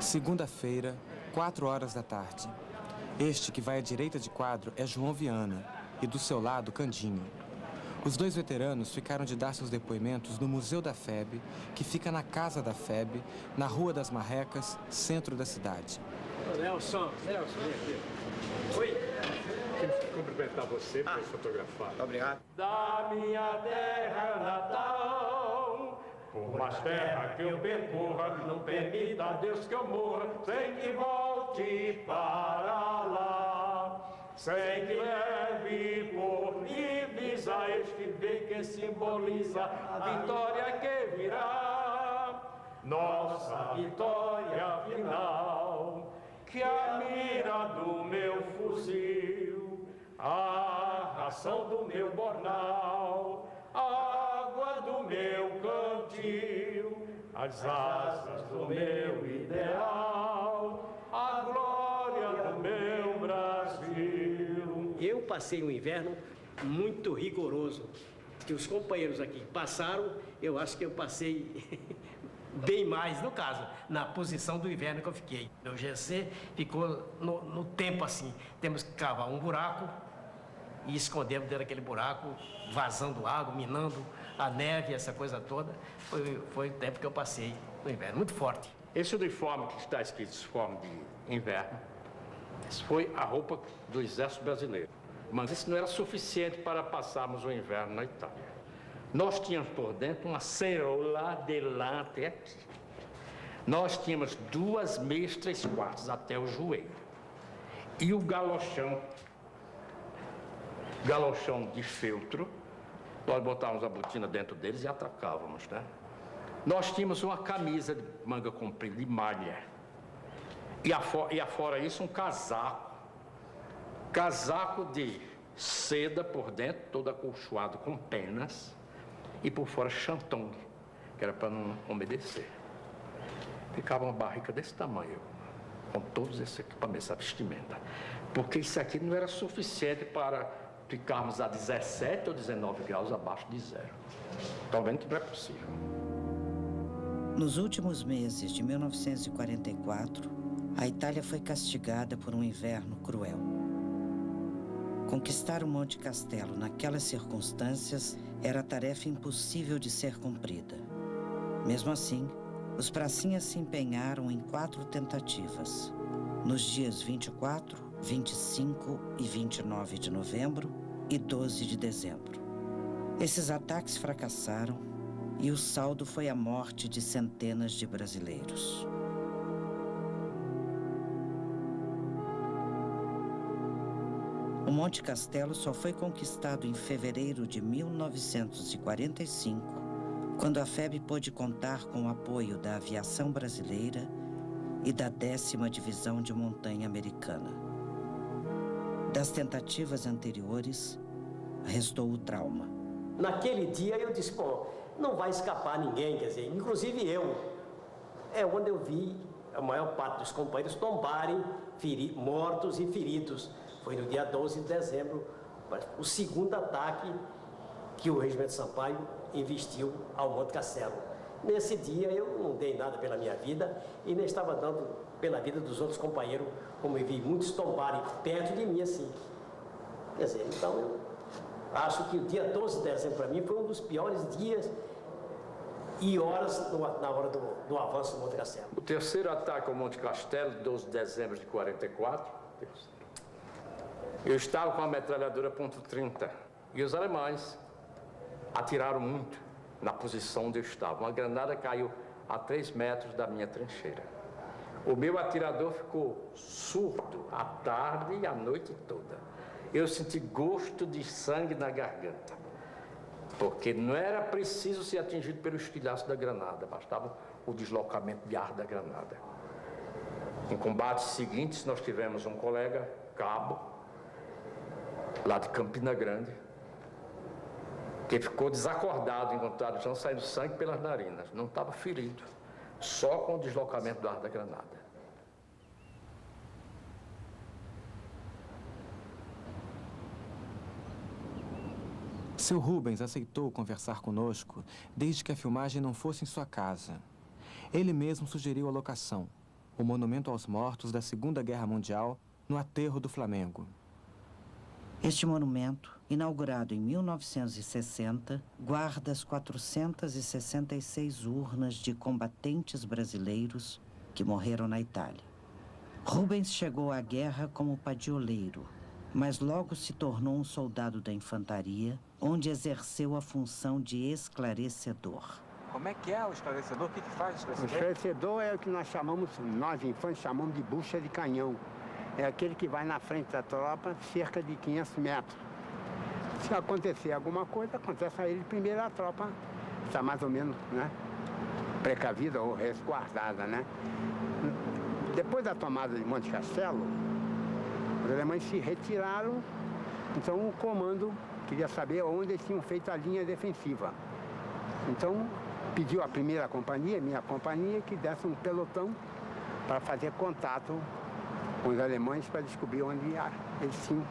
Segunda-feira, 4 horas da tarde. Este que vai à direita de quadro é João Viana e do seu lado Candinho. Os dois veteranos ficaram de dar seus depoimentos no Museu da FEB, que fica na Casa da FEB, na Rua das Marrecas, centro da cidade. Nelson, vem aqui. Oi. Quero cumprimentar você para fotografar. Obrigado. Da minha terra natal, por mais terra que eu percorra, não permita, Deus, que eu morra, sem que volte para lá. Sem que leve por divisa este bem que simboliza a vitória que virá, nossa vitória final, que a mira do meu fuzil, a ração do meu bornal, a água do meu cantil, as asas do meu ideal, a glória do meu Brasil. Eu passei um inverno muito rigoroso, que os companheiros aqui passaram, eu acho que eu passei bem mais, no caso, na posição do inverno que eu fiquei. O GC ficou no tempo assim, temos que cavar um buraco e escondemos dentro daquele buraco, vazando água, minando a neve, essa coisa toda. Foi o tempo que eu passei no inverno, muito forte. Esse uniforme que está escrito uniforme de inverno, isso foi a roupa do Exército Brasileiro. Mas isso não era suficiente para passarmos o inverno na Itália. Nós tínhamos por dentro uma cerola de lã até aqui. Nós tínhamos 2 meias 3/4 até o joelho. E o galochão de feltro, nós botávamos a botina dentro deles e atracávamos, né? Nós tínhamos uma camisa de manga comprida, de malha. E afora isso, um casaco de seda por dentro, todo acolchoado com penas, e por fora chanton, que era para não umedecer. Ficava uma barriga desse tamanho, com todos esses equipamentos, essa vestimenta. Porque isso aqui não era suficiente para ficarmos a 17 ou 19 graus abaixo de zero. Estão vendo que não é possível. Nos últimos meses de 1944, a Itália foi castigada por um inverno cruel. Conquistar o Monte Castelo naquelas circunstâncias era tarefa impossível de ser cumprida. Mesmo assim, os pracinhas se empenharam em 4 tentativas. Nos dias 24, 25 e 29 de novembro e 12 de dezembro. Esses ataques fracassaram e o saldo foi a morte de centenas de brasileiros. O Monte Castelo só foi conquistado em fevereiro de 1945, quando a FEB pôde contar com o apoio da aviação brasileira e da 10ª Divisão de Montanha Americana. Das tentativas anteriores, restou o trauma. Naquele dia eu disse, pô, não vai escapar ninguém, quer dizer, inclusive eu. É onde eu vi a maior parte dos companheiros tombarem mortos e feridos. Foi no dia 12 de dezembro, o segundo ataque que o Regimento Sampaio investiu ao Monte Castelo. Nesse dia eu não dei nada pela minha vida e nem estava dando pela vida dos outros companheiros, como eu vi muitos tombarem perto de mim assim. Quer dizer, então eu acho que o dia 12 de dezembro para mim foi um dos piores dias e horas na hora do avanço do Monte Castelo. O terceiro ataque ao Monte Castelo, 12 de dezembro de 44, eu estava com a metralhadora .30 e os alemães atiraram muito na posição onde eu estava. Uma granada caiu a 3 metros da minha trincheira. O meu atirador ficou surdo a tarde e a noite toda. Eu senti gosto de sangue na garganta, porque não era preciso ser atingido pelo estilhaço da granada, bastava o deslocamento de ar da granada. Em combates seguintes, nós tivemos um colega, cabo, lá de Campina Grande, que ficou desacordado enquanto estava no chão, saindo sangue pelas narinas. Não estava ferido, só com o deslocamento do ar da granada. Seu Rubens aceitou conversar conosco desde que a filmagem não fosse em sua casa. Ele mesmo sugeriu a locação, o monumento aos mortos da Segunda Guerra Mundial no aterro do Flamengo. Este monumento, inaugurado em 1960, guarda as 466 urnas de combatentes brasileiros que morreram na Itália. Rubens chegou à guerra como padioleiro, mas logo se tornou um soldado da infantaria, onde exerceu a função de esclarecedor. Como é que é o esclarecedor? O que faz o esclarecedor? O esclarecedor é o que nós infantes chamamos de bucha de canhão. É aquele que vai na frente da tropa cerca de 500 metros. Se acontecer alguma coisa, acontece a ele primeiro, a tropa está mais ou menos, né, precavida ou resguardada, né? Depois da tomada de Monte Castelo, os alemães se retiraram, então o comando queria saber onde eles tinham feito a linha defensiva. Então pediu à primeira companhia, minha companhia, que desse um pelotão para fazer contato com os alemães para descobrir onde eles tinham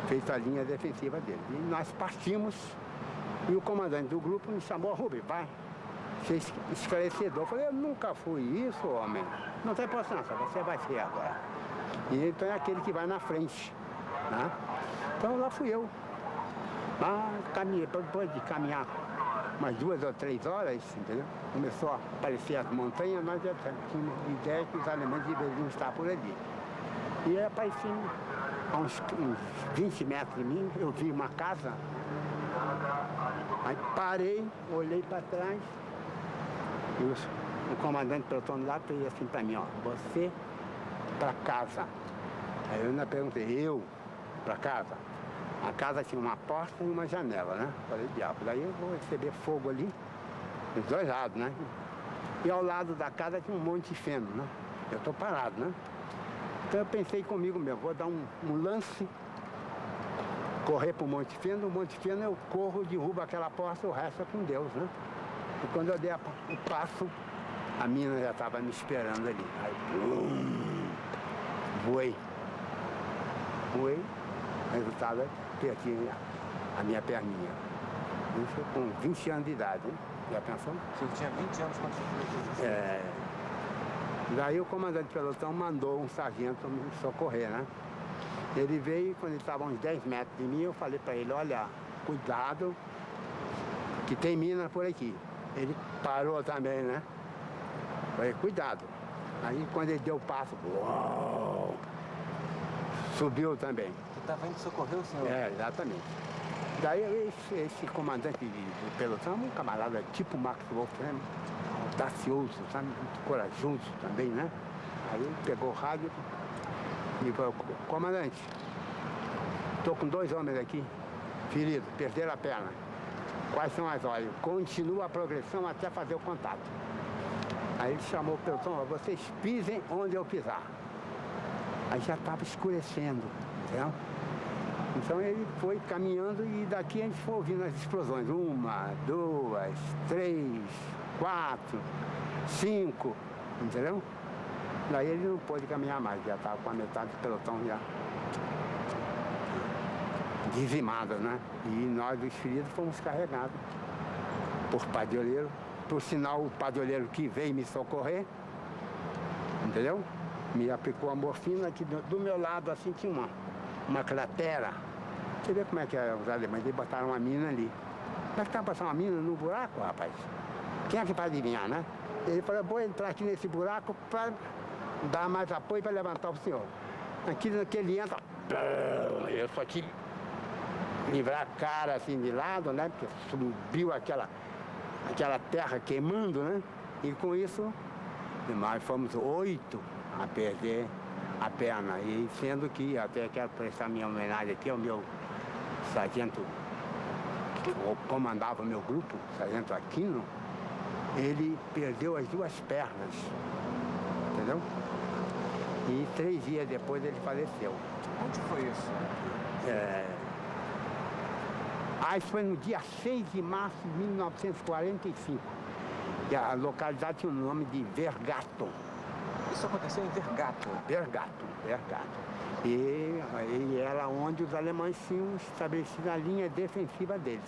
feito a linha defensiva deles. E nós partimos e o comandante do grupo me chamou: Rubens, vai ser esclarecedor. Eu falei: eu nunca fui isso, homem. Não tem importância, você vai ser agora. E então é aquele que vai na frente, né? Então lá fui eu. Lá caminhei, depois de caminhar umas 2 ou 3 horas, entendeu? Começou a aparecer as montanhas, nós já tínhamos ideia que os alemães deveriam estar por ali. E aí apareci a uns 20 metros de mim, eu vi uma casa. Aí parei, olhei para trás, e o comandante do pelotão lá fez assim para mim: ó, você para casa. Aí eu ainda perguntei: eu para casa? A casa tinha uma porta e uma janela, né? Falei: diabo, daí eu vou receber fogo ali, dos dois lados, né? E ao lado da casa tinha um monte de feno, né? Eu tô parado, né? Então eu pensei comigo mesmo: vou dar um lance, correr pro Monte Feno, o Monte Feno eu corro, derrubo aquela porta, o resto é com Deus, né? E quando eu dei o passo, a mina já estava me esperando ali. Aí, voei. Resultado, perdi a minha perninha. Isso com 20 anos de idade, hein? Já pensou? Você tinha 20 anos quando você fez isso? Daí o comandante do pelotão mandou um sargento me socorrer, né? Ele veio, quando ele estava a uns 10 metros de mim, eu falei para ele: olha, cuidado, que tem mina por aqui. Ele parou também, né? Falei: cuidado. Aí quando ele deu o passo, uau, subiu também. Você estava indo socorrer o senhor? Exatamente. Daí esse comandante do pelotão, um camarada tipo Max Wolff, né? Audacioso, sabe? Muito corajoso também, né? Aí ele pegou o rádio e falou: comandante, estou com 2 homens aqui, feridos, perderam a perna. Quais são as ordens? Continua a progressão até fazer o contato. Aí ele chamou o pelotão: vocês pisem onde eu pisar. Aí já estava escurecendo, entendeu? Então ele foi caminhando e daqui a gente foi ouvindo as explosões. 1, 2, 3, 4, 5, entendeu? Daí ele não pôde caminhar mais, já estava com a metade do pelotão já dizimado, né? E nós, os feridos, fomos carregados por padioleiro. Por sinal, o padioleiro que veio me socorrer, entendeu? Me aplicou a morfina, que do meu lado, assim, tinha uma cratera. Você vê como é que é os alemães, eles botaram uma mina ali. Mas tá passando uma mina no buraco, rapaz? Quem é que vai adivinhar, né? Ele falou: vou entrar aqui nesse buraco para dar mais apoio para levantar o senhor. Aqui que ele entra, eu só tive que livrar a cara assim de lado, né? Porque subiu aquela terra queimando, né? E com isso, nós fomos 8 a perder a perna. E sendo que, até quero prestar minha homenagem aqui ao meu sargento que comandava o meu grupo, sargento Aquino, ele perdeu as 2 pernas, entendeu? E 3 dias depois ele faleceu. Onde foi isso? Isso foi no dia 6 de março de 1945. E a localidade tinha o nome de Vergato. Isso aconteceu em Vergato? Vergato. E era onde os alemães tinham estabelecido a linha defensiva deles.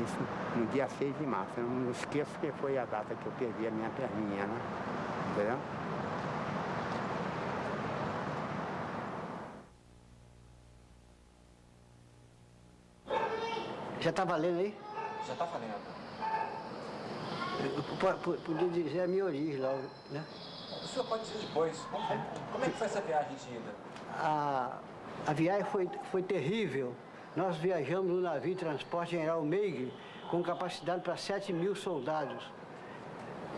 Isso no dia 6 de março. Eu não esqueço que foi a data que eu perdi a minha perninha, né? entendeu? Já está valendo aí? Já está valendo. Podia dizer a minha origem logo, né? O senhor pode dizer depois. Como é que foi essa viagem de ida? A viagem foi terrível. Nós viajamos no navio Transporte General Meigre com capacidade para 7.000 soldados.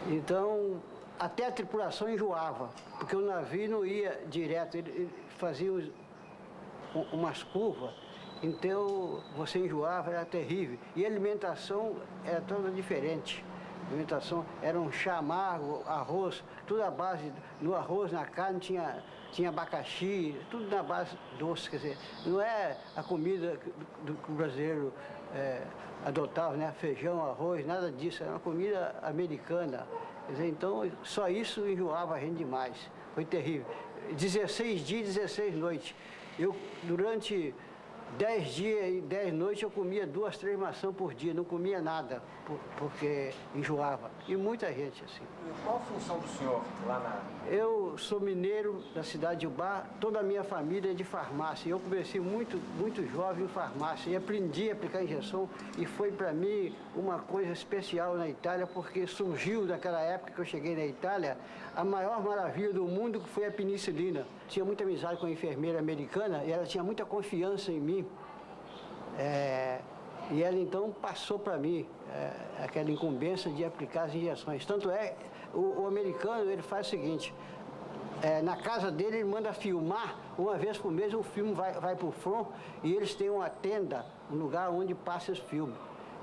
Então, até a tripulação enjoava, porque o navio não ia direto, ele fazia umas curvas, então você enjoava, era terrível. E a alimentação era toda diferente. A alimentação era um chá amargo, arroz, tudo à base, no arroz, na carne tinha abacaxi, tudo na base doce, quer dizer, não é a comida que o brasileiro adotava, né? Feijão, arroz, nada disso, era uma comida americana. Quer dizer, então, só isso enjoava a gente demais, foi terrível. 16 dias, 16 noites. Eu, durante 10 dias e 10 noites, eu comia 2, 3 maçãs por dia, não comia nada, porque enjoava. E muita gente, assim. Qual a função do senhor lá na... Eu sou mineiro da cidade de Ubá, toda a minha família é de farmácia. Eu comecei muito jovem em farmácia e aprendi a aplicar injeção e foi para mim uma coisa especial na Itália, porque surgiu naquela época que eu cheguei na Itália a maior maravilha do mundo, que foi a penicilina. Tinha muita amizade com a enfermeira americana e ela tinha muita confiança em mim. E ela então passou para mim aquela incumbência de aplicar as injeções. Tanto é, o americano ele faz o seguinte, na casa dele ele manda filmar, uma vez por mês o filme vai para o front e eles têm uma tenda, um lugar onde passa esse filme.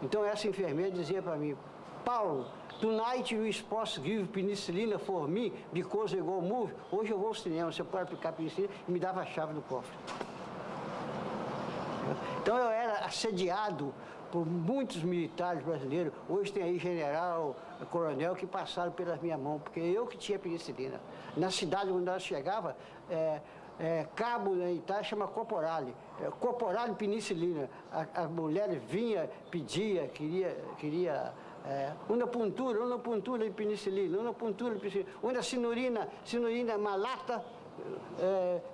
Então essa enfermeira dizia para mim, Paulo, tonight you supposed to give penicillina for me because I go move. Hoje eu vou ao cinema, você pode aplicar penicilina, e me dava a chave do cofre. Então eu era assediado por muitos militares brasileiros. Hoje tem aí general, coronel que passaram pelas minhas mãos, porque eu que tinha penicilina. Na cidade onde nós chegava, cabo na Itália chama corporale. Corporale penicilina. As mulheres vinham, pedia, queria uma puntura de penicilina, uma puntura de penicilina. Uma sinurina malata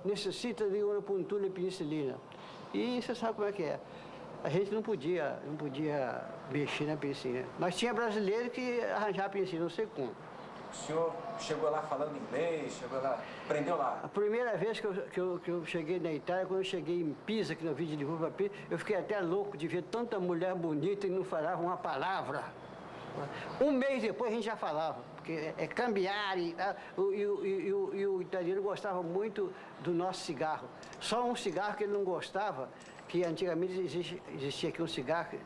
necessita de uma puntura de penicilina. E você sabe como é que é. A gente não podia mexer na penicilina. Mas tinha brasileiro que arranjava penicilina, não sei como. O senhor chegou lá falando inglês, aprendeu lá? A primeira vez que eu cheguei na Itália, quando eu cheguei em Pisa, que no vídeo de Rua Pisa, eu fiquei até louco de ver tanta mulher bonita e não falava uma palavra. Um mês depois a gente já falava, porque é cambiare, e o italiano gostava muito do nosso cigarro. Só um cigarro que ele não gostava, que antigamente existia aqui um cigarro,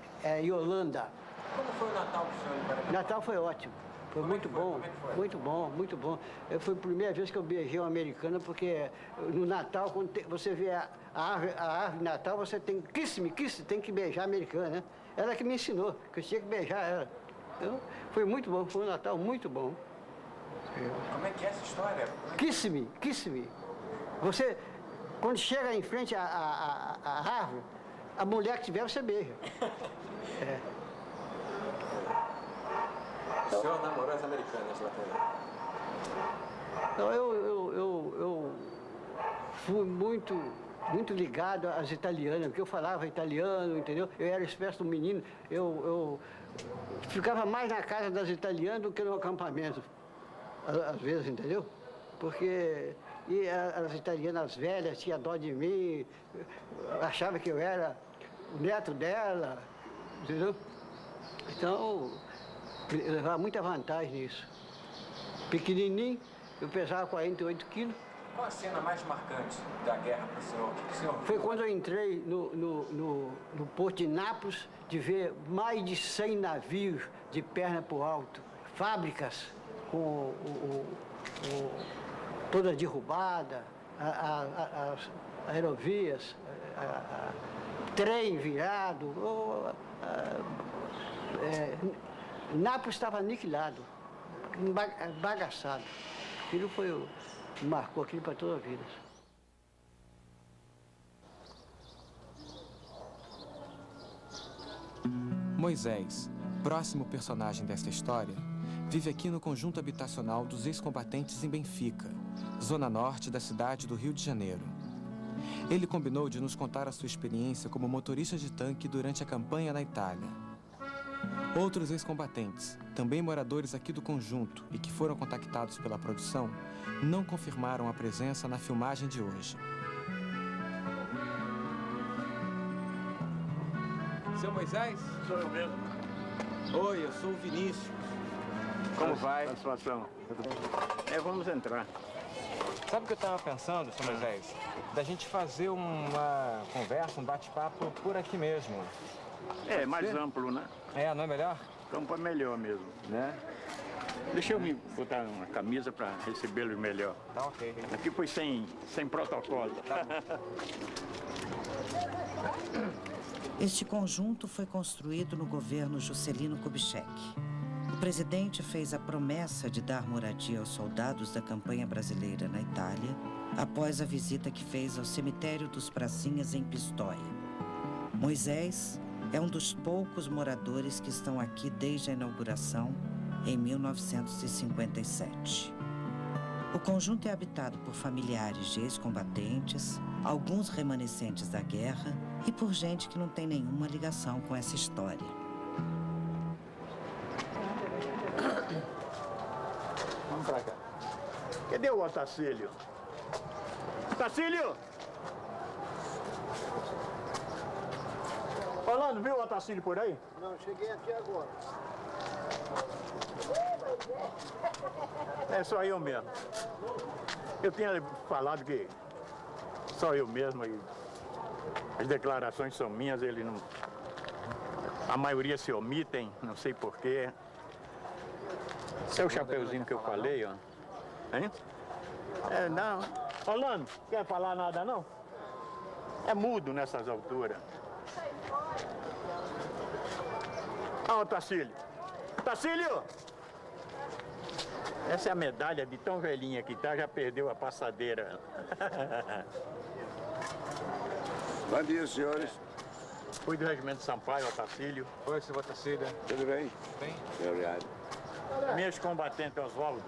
Yolanda. Como foi o Natal do senhor? Natal foi ótimo. Foi muito bom, muito bom, muito bom. Foi a primeira vez que eu beijei uma americana, porque no Natal, quando você vê a árvore de Natal, você tem kiss me, tem que beijar a americana, né? Ela que me ensinou, que eu tinha que beijar ela. Então, foi muito bom, foi um Natal muito bom. Como é que é essa história? Kiss me. Você, quando chega em frente à árvore, a mulher que tiver, você beija. O senhor namorou as americanas lá também? Então, eu fui muito ligado às italianas, porque eu falava italiano, entendeu? Eu era espécie de um menino, eu ficava mais na casa das italianas do que no acampamento, às vezes, entendeu? Porque as italianas velhas tinham dó de mim, achavam que eu era o neto dela, entendeu? Então, eu levava muita vantagem nisso. Pequenininho, eu pesava 48 quilos. Qual a cena mais marcante da guerra para o senhor? Foi quando eu entrei no porto de Nápoles, de ver mais de 100 navios de perna para o alto, fábricas com toda derrubada, as aerovias, trem virado. Nápoles estava aniquilado, bagaçado. Aquilo marcou aquilo para toda a vida. Moisés, próximo personagem desta história, vive aqui no conjunto habitacional dos ex-combatentes em Benfica, zona norte da cidade do Rio de Janeiro. Ele combinou de nos contar a sua experiência como motorista de tanque durante a campanha na Itália. Outros ex-combatentes, também moradores aqui do conjunto e que foram contactados pela produção, não confirmaram a presença na filmagem de hoje. Seu Moisés? Sou eu mesmo. Oi, eu sou o Vinícius. Como vai? Satisfação. Vamos entrar. Sabe o que eu estava pensando, seu Moisés? Da gente fazer uma conversa, um bate-papo por aqui mesmo. Mais amplo, né? Não é melhor? Campo é melhor mesmo. Né? Deixa eu me botar uma camisa para recebê-los melhor. Tá ok. Aqui foi sem protocolo. Tá bom. Este conjunto foi construído no governo Juscelino Kubitschek. O presidente fez a promessa de dar moradia aos soldados da campanha brasileira na Itália após a visita que fez ao cemitério dos Pracinhas em Pistoia. Moisés é um dos poucos moradores que estão aqui desde a inauguração em 1957. O conjunto é habitado por familiares de ex-combatentes, alguns remanescentes da guerra e por gente que não tem nenhuma ligação com essa história. Vamos pra cá. Cadê o Otacílio? Otacílio! Orlando, viu o Otacílio por aí? Não, cheguei aqui agora. É só eu mesmo. Eu tinha falado que só eu mesmo e as declarações são minhas, ele não... A maioria se omitem, não sei porquê. Esse é o chapeuzinho que eu falei, ó. Hein? Não. Orlando, quer falar nada, não? É mudo nessas alturas. Ah, o Tacílio. Tacílio! Essa é a medalha de tão velhinha que tá, já perdeu a passadeira. Bom dia, senhores. Fui do Regimento Sampaio, Otacílio. Oi, seu Otacílio. Tudo bem? Bem? Obrigado. Meus combatentes, Oswaldo.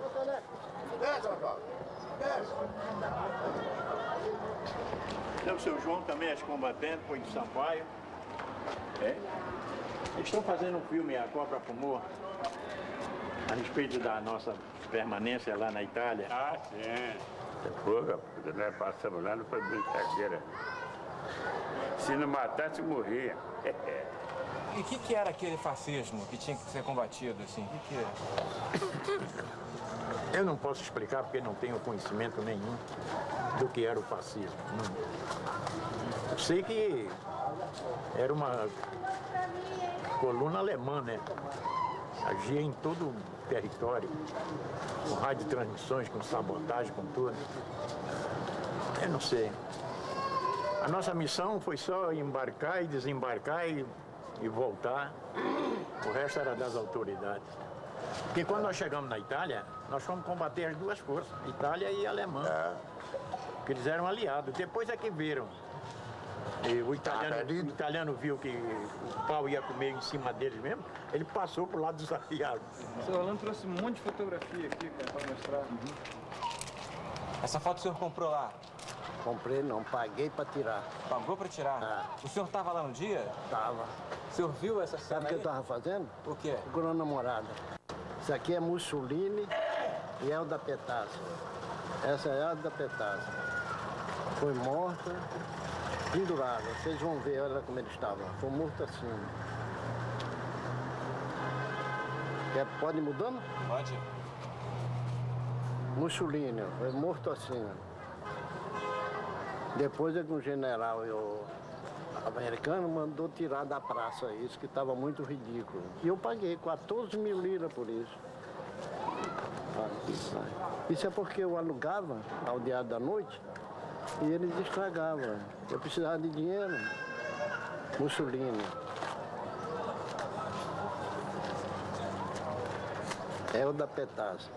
O seu João também é combatente, foi de Sampaio. Eles estão fazendo um filme, A Cobra Fumou, a respeito da nossa permanência lá na Itália. Ah, sim. Nós passamos lá, não foi brincadeira. Se não matasse, morria. E o que era aquele fascismo que tinha que ser combatido, assim? O que era? Eu não posso explicar porque não tenho conhecimento nenhum do que era o fascismo. Eu sei que era uma coluna alemã, né? Agia em todo o território, com radiotransmissões, com sabotagem, com tudo. Eu não sei. A nossa missão foi só embarcar e desembarcar e voltar. O resto era das autoridades. Porque quando nós chegamos na Itália, nós fomos combater as duas forças, Itália e Alemanha. Porque eles eram aliados. Depois é que viram. E o italiano viu que o pau ia comer em cima deles mesmo, ele passou pro lado dos aliados. O senhor Orlando trouxe um monte de fotografia aqui, cara, para mostrar. Essa foto o senhor comprou lá? Comprei não, paguei para tirar. Pagou para tirar? O senhor estava lá no dia? Tava. O senhor viu essa cena? Sabe o que eu tava fazendo? O quê? Procurando namorada. Isso aqui é Mussolini e Elda Petazzi. Essa é Elda Petazzi. Foi morta, pendurada. Vocês vão ver, olha como ele estava. Foi morto assim. Pode ir mudando? Pode. Mussolini, foi morto assim. Depois é que um general americano mandou tirar da praça isso, que estava muito ridículo. E eu paguei 14 mil liras por isso. Isso é porque eu alugava ao Diário da Noite e eles estragavam. Eu precisava de dinheiro. Mussolini. Elda Petazzi.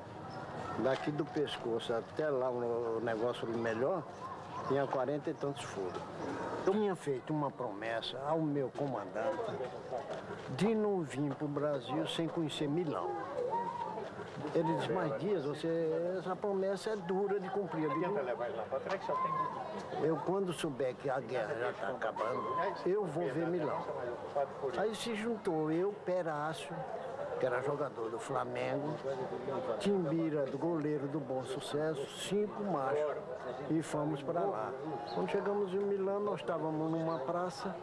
Daqui do pescoço até lá o negócio melhor, tinha 40 e tantos furos. Eu tinha feito uma promessa ao meu comandante de não vir para o Brasil sem conhecer Milão. Ele disse, mas Dias, essa promessa é dura de cumprir. Eu, quando souber que a guerra já está acabando, eu vou ver Milão. Aí se juntou eu, Perácio, que era jogador do Flamengo, Timbira, do goleiro do Bom Sucesso, 5 machos, e fomos para lá. Quando chegamos em Milão, nós estávamos numa praça,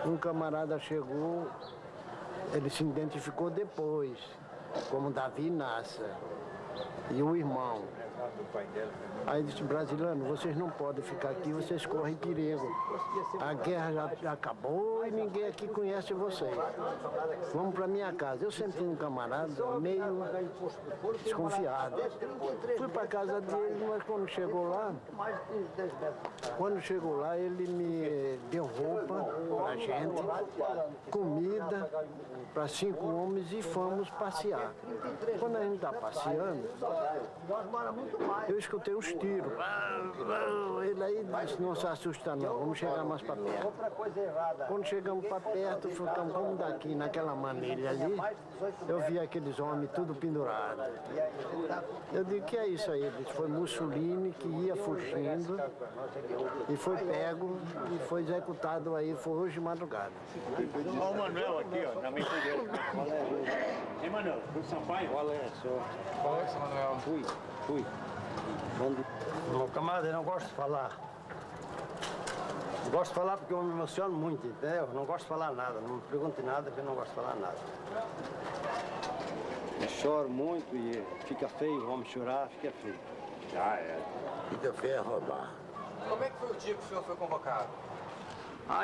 um camarada chegou, ele se identificou depois, como Davi Nassa, e o irmão. Aí disse, brasileiro, vocês não podem ficar aqui, vocês correm perigo. A guerra já acabou e ninguém aqui conhece vocês. Vamos para minha casa. Eu senti um camarada meio desconfiado. Fui para a casa dele, mas quando chegou lá, ele me deu roupa para gente, comida para 5 homens e fomos passear. Quando a gente está passeando, eu escutei uns tiros. Ele aí disse, não se assusta não, vamos chegar mais para perto. Quando chegamos para perto, ficamos daqui, naquela manilha ali, eu vi aqueles homens tudo pendurados. Eu digo, que é isso aí? Ele disse, foi Mussolini que ia fugindo e foi pego e foi executado aí, foi hoje de madrugada. Olha o Manuel aqui, ó, na mente dele. Ei, Manuel, do Sampaio? Qual é, senhor? Qual é, Manuel? Fui. Não, camarada, eu não gosto de falar. Não gosto de falar porque eu me emociono muito, entendeu? Não gosto de falar nada, não me pergunte nada porque eu não gosto de falar nada. Eu choro muito e fica feio, o homem chorar, fica feio. Fica feio é roubar. Como é que foi o dia que o senhor foi convocado?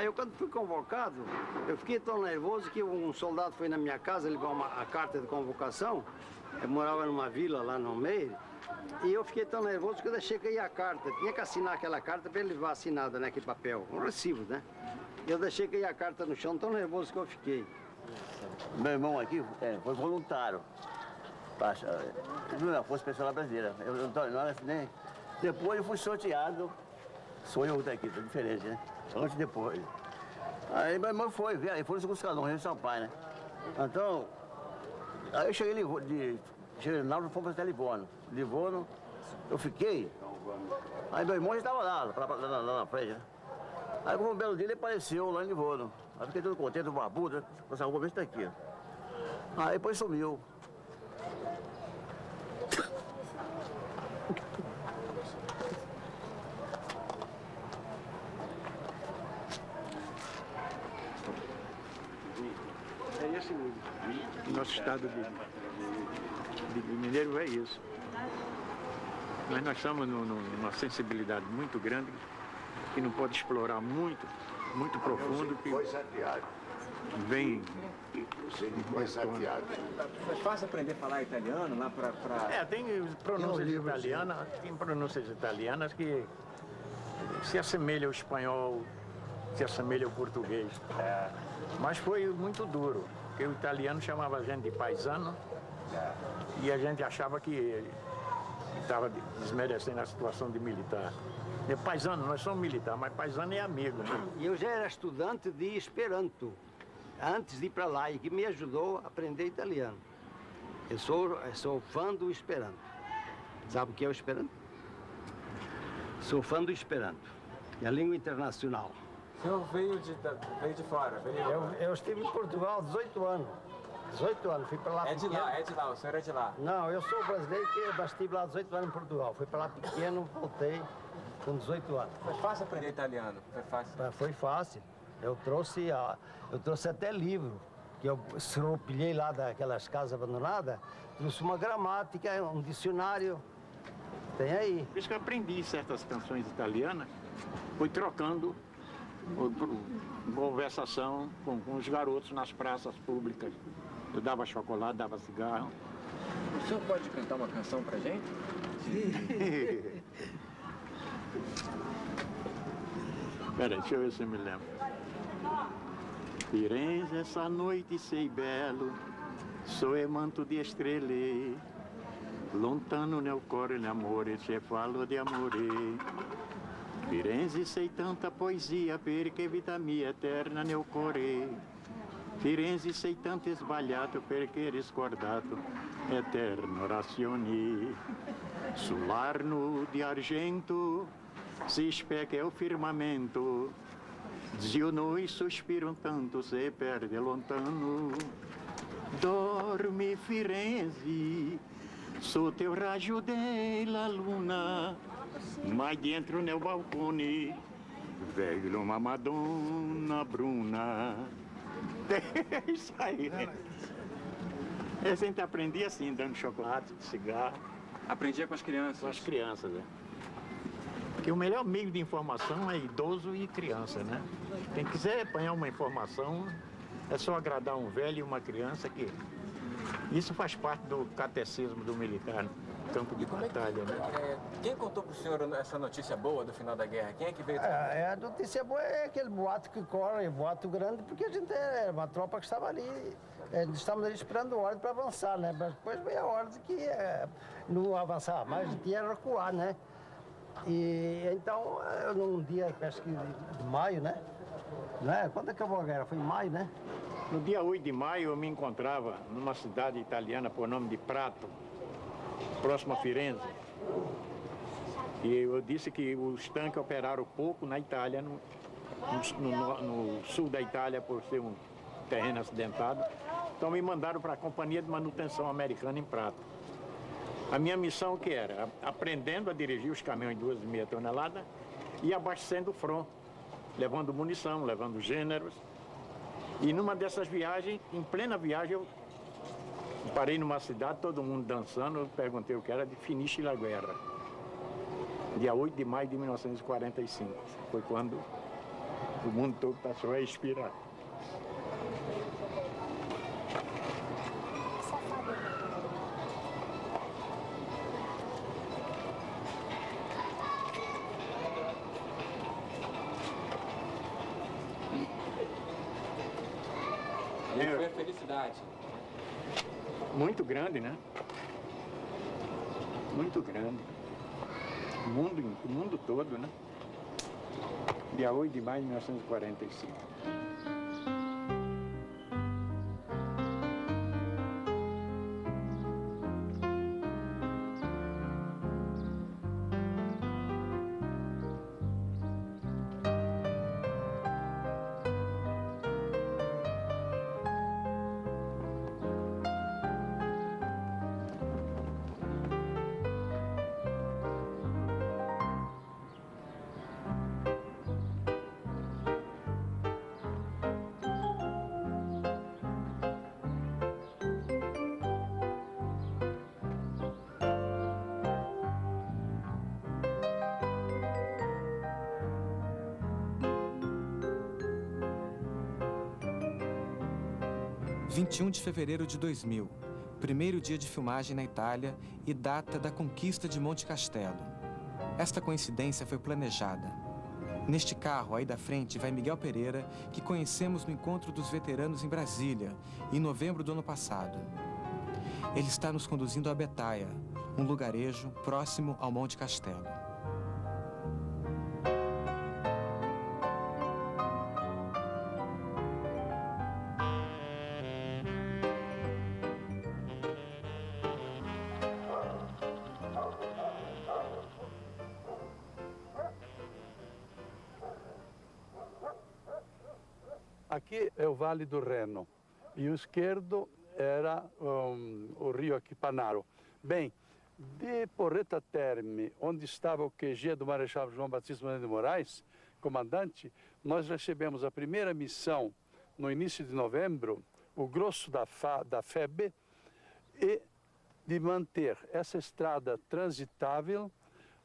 Eu quando fui convocado, eu fiquei tão nervoso que um soldado foi na minha casa, levou a carta de convocação. Eu morava numa vila lá no meio. E eu fiquei tão nervoso que eu deixei cair a carta. Tinha que assinar aquela carta para ele levar assinada, né, aquele papel, um recibo, né? Eu deixei cair a carta no chão, tão nervoso que eu fiquei. Meu irmão aqui foi voluntário. Na Força Pessoal Brasileira. Nem... Depois eu fui sorteado. Sou eu daqui, tá diferente, né? Antes e depois. Aí meu irmão foi no segundo escalão, Rio de São Paulo, né? Então, aí eu cheguei na hora fomos até Livorno, eu fiquei. Aí meu irmão já estava lá na frente, né? Aí como um belo dia ele apareceu lá em Livorno. Aí fiquei todo contente, barbudo, né? Essa roupa está aqui. Aí depois sumiu. Nosso estado de mineiro é isso. Mas nós estamos numa sensibilidade muito grande que não pode explorar muito profundo. Que vem. Foi fácil aprender a falar italiano lá para... Tem pronúncias italianas que se assemelham ao espanhol, se assemelham ao português. Mas foi muito duro. Porque o italiano chamava a gente de paisano e a gente achava que estava desmerecendo a situação de militar. Paisano, nós somos militar, mas paisano é amigo, né? E eu já era estudante de Esperanto, antes de ir para lá, e que me ajudou a aprender italiano. Eu sou fã do Esperanto. Sabe o que é o Esperanto? Sou fã do Esperanto, é a língua internacional. O senhor veio de fora? Eu estive em Portugal há 18 anos. 18 anos, fui para lá pequeno. É de lá, o senhor é de lá? Não, eu sou brasileiro que estive lá 18 anos em Portugal. Fui para lá pequeno, voltei com 18 anos. Foi fácil aprender italiano? Foi fácil? Foi fácil. Eu trouxe até livro, que eu esropilhei lá daquelas casas abandonadas. Trouxe uma gramática, um dicionário. Tem aí. Por isso que eu aprendi certas canções italianas, fui trocando conversação com os garotos nas praças públicas. Eu dava chocolate, dava cigarro. O senhor pode cantar uma canção pra gente? Peraí, deixa eu ver se eu me lembro. Firenze, essa noite sei belo, sou manto di estrelle, lontano nel cuore l'amore, se falo di amore. Firenze sei tanta poesia, perché vita mia eterna nel cuore. Firenze sei tanto sbagliato perché riscordato eterno razioni. Sull'arno di argento si specchia o firmamento. Zio noi sospiram tanto se perde lontano. Dorme Firenze, sotto teu raggio della luna, mas dentro nel balcone veio uma Madonna Bruna. É isso aí. A gente aprendia assim, dando chocolate, cigarro. Aprendia com as crianças? Com as crianças, né? Porque o melhor meio de informação é idoso e criança, né? Quem quiser apanhar uma informação, é só agradar um velho e uma criança que... Isso faz parte do catecismo do militar no campo de batalha, né? Quem contou para o senhor essa notícia boa do final da guerra? Quem é que veio? A notícia boa é aquele boato que corre, boato grande, porque a gente é uma tropa que estava ali. Estamos ali esperando ordem para avançar, né? Mas depois veio a ordem que não avançar mais, que ia recuar, né? E então, num dia, acho que de maio, né? Quando acabou a guerra? Foi em maio, né? No dia 8 de maio, eu me encontrava numa cidade italiana por nome de Prato, próximo a Firenze. E eu disse que os tanques operaram pouco na Itália, no sul da Itália, por ser um terreno acidentado. Então me mandaram para a Companhia de Manutenção Americana em Prato. A minha missão que era? Aprendendo a dirigir os caminhões de 2,5 toneladas e abastecendo o front, levando munição, levando gêneros. E numa dessas viagens, em plena viagem, eu parei numa cidade, todo mundo dançando, eu perguntei o que era de Finisce la Guerra. Dia 8 de maio de 1945. Foi quando o mundo todo passou a expirar. Foi a felicidade. Muito grande, né? Muito grande. O mundo todo, né? Dia 8 de maio de 1945. – 21 de fevereiro de 2000, primeiro dia de filmagem na Itália e data da conquista de Monte Castelo. Esta coincidência foi planejada. Neste carro, aí da frente, vai Miguel Pereira, que conhecemos no Encontro dos Veteranos em Brasília, em novembro do ano passado. Ele está nos conduzindo a Betaia, um lugarejo próximo ao Monte Castelo. Aqui é o Vale do Reno e o esquerdo era o rio Aquipanaro. Bem, de Porreta Terme, onde estava o QG do Marechal João Batista Menezes de Moraes, comandante, nós recebemos a primeira missão no início de novembro, o grosso da FEB, e de manter essa estrada transitável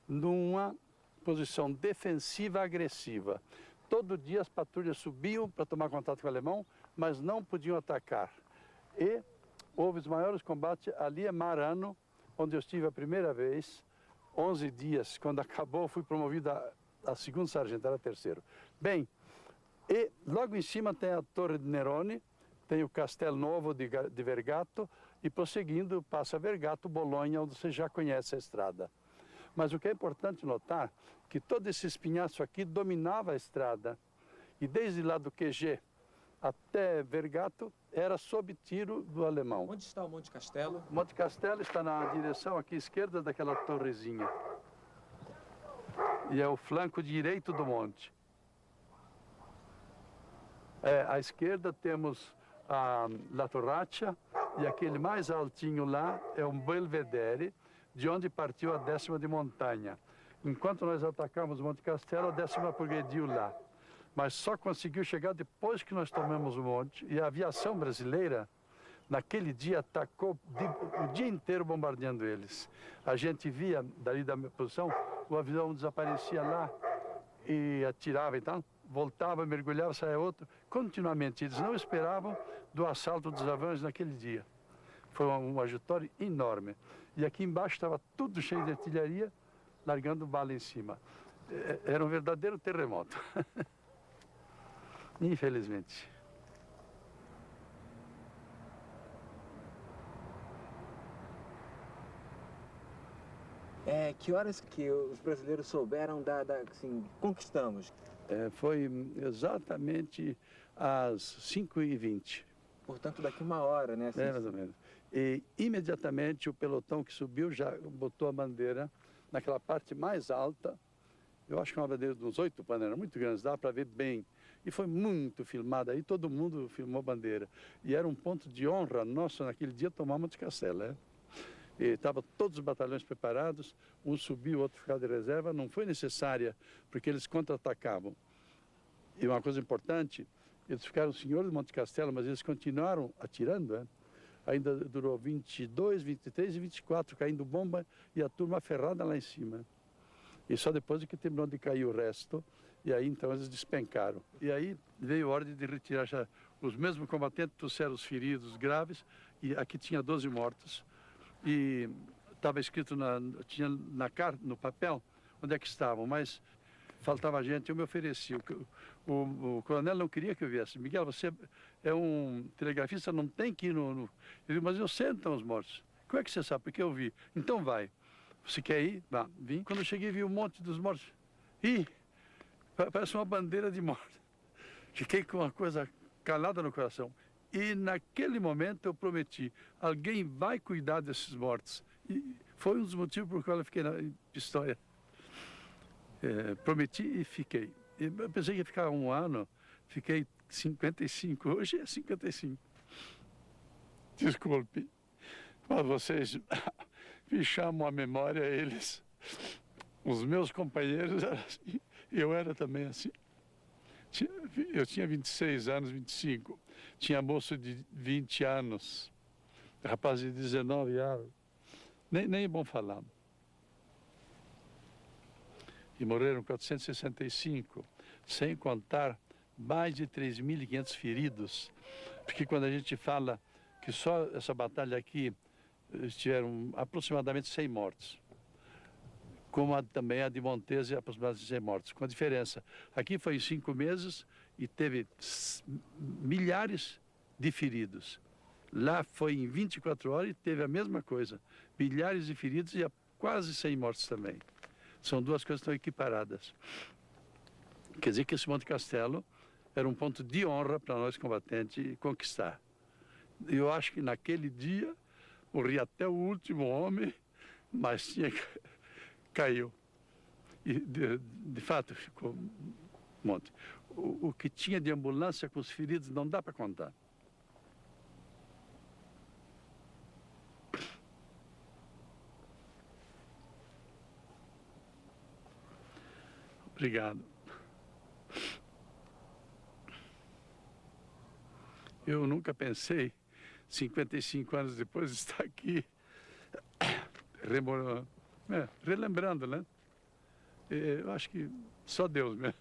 numa posição defensiva agressiva. Todo dia as patrulhas subiam para tomar contato com o alemão, mas não podiam atacar. E houve os maiores combates ali em Marano, onde eu estive a primeira vez, 11 dias. Quando acabou, fui promovido a segundo sargento, era terceiro. Bem, e logo em cima tem a Torre de Nerone, tem o Castelo Novo de Vergato, e prosseguindo passa Vergato, Bolonha, onde você já conhece a estrada. Mas o que é importante notar, que todo esse espinhaço aqui dominava a estrada. E desde lá do QG até Vergato era sob tiro do alemão. Onde está o Monte Castelo? O Monte Castelo está na direção aqui esquerda daquela torrezinha. E é o flanco direito do monte. À esquerda temos a La Torraccia e aquele mais altinho lá é um Belvedere, de onde partiu a 10ª de montanha. Enquanto nós atacamos o Monte Castelo, a 10ª progrediu lá. Mas só conseguiu chegar depois que nós tomamos o monte. E a aviação brasileira, naquele dia, atacou o dia inteiro bombardeando eles. A gente via, dali da minha posição, o avião desaparecia lá e atirava e tal. Voltava, mergulhava, saia outro, continuamente. Eles não esperavam do assalto dos aviões naquele dia. Foi um ajutório enorme. E aqui embaixo estava tudo cheio de artilharia, largando bala em cima. Era um verdadeiro terremoto. Infelizmente. Que horas que os brasileiros souberam assim, conquistamos? Foi exatamente às 5h20. Portanto, daqui uma hora, né? Assim, mais ou menos. E imediatamente o pelotão que subiu já botou a bandeira naquela parte mais alta. Eu acho que é uma bandeira de uns 8 panelas, muito grande, dá para ver bem. E foi muito filmada, aí todo mundo filmou a bandeira. E era um ponto de honra nosso naquele dia tomar Monte Castelo, E estavam todos os batalhões preparados, um subiu, o outro ficava de reserva, não foi necessária, porque eles contra-atacavam. E uma coisa importante, eles ficaram senhores de Monte Castelo, mas eles continuaram atirando, Ainda durou 22, 23 e 24, caindo bomba e a turma ferrada lá em cima. E só depois é que terminou de cair o resto, e aí então eles despencaram. E aí veio a ordem de retirar já os mesmos combatentes, trouxeram os feridos graves, e aqui tinha 12 mortos. E estava escrito tinha no papel onde é que estavam, mas faltava gente, eu me ofereci. O coronel não queria que eu viesse. Miguel, você é um telegrafista, não tem que ir no... Ele disse, mas eu sei onde estão os mortos. Como é que você sabe? Porque eu vi. Então vai. Você quer ir? Vá, vim. Quando eu cheguei, vi um monte dos mortos. Ih, parece uma bandeira de morte. Fiquei com uma coisa calada no coração. E naquele momento eu prometi, alguém vai cuidar desses mortos. E foi um dos motivos por qual eu fiquei na história. Prometi e fiquei. Eu pensei que ia ficar um ano, fiquei 55, hoje é 55. Desculpe, mas vocês me chamam à memória, eles, os meus companheiros eram assim, eu era também assim. Eu tinha 26 anos, 25, tinha moço de 20 anos, rapaz de 19 anos, nem é bom falar. E morreram 465, sem contar mais de 3.500 feridos. Porque quando a gente fala que só essa batalha aqui tiveram aproximadamente 100 mortos, como também a de Montese, aproximadamente 100 mortos, com a diferença. Aqui foi em 5 meses e teve milhares de feridos. Lá foi em 24 horas e teve a mesma coisa, milhares de feridos e quase 100 mortos também. São duas coisas que estão equiparadas. Quer dizer que esse Monte Castelo era um ponto de honra para nós combatentes conquistar. Eu acho que naquele dia morria até o último homem, mas caiu. E de fato ficou um monte. O que tinha de ambulância com os feridos não dá para contar. Obrigado. Eu nunca pensei, 55 anos depois, estar aqui, relembrando, né? Eu acho que só Deus mesmo.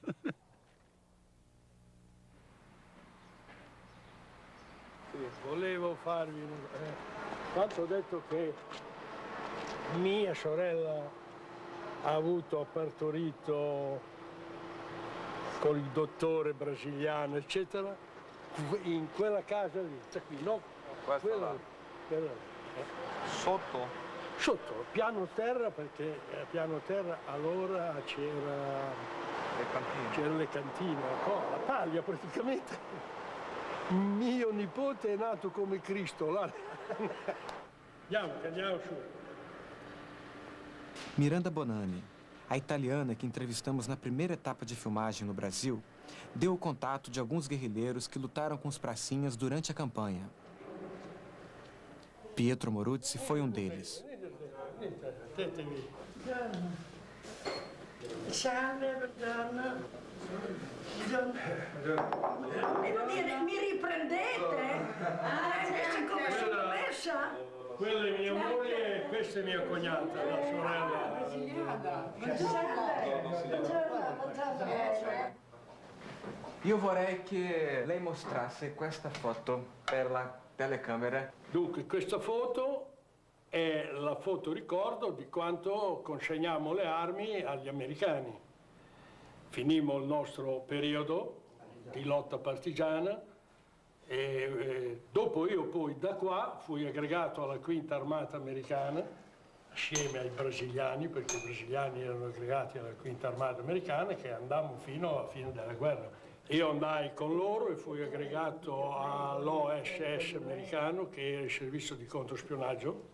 Volevo farvi... Quando ho detto che mia sorella ha partorito con il dottore brasiliano, eccetera, in quella casa lì, qui, no? Quella Sotto? Sotto, piano terra, perché a piano terra allora c'era le cantine, la paglia praticamente. Mio nipote è nato come Cristo. Là. Andiamo su. Miranda Bonani, a italiana que entrevistamos na primeira etapa de filmagem no Brasil, deu o contato de alguns guerrilheiros que lutaram com os pracinhas durante a campanha. Pietro Moruzzi foi um deles. Mi riprendete? Come sono messa? Quella è mia moglie e questa è mia cognata, la sorella. Io vorrei che lei mostrasse questa foto per la telecamera. Dunque, questa foto è la foto ricordo di quando consegniamo le armi agli americani. Finimmo il nostro periodo di lotta partigiana e dopo io poi da qua fui aggregato alla Quinta Armata Americana assieme ai brasiliani, perché i brasiliani erano aggregati alla Quinta Armata Americana, che andammo fino alla fine della guerra. Io andai con loro e fui aggregato all'OSS americano, che era il servizio di controspionaggio.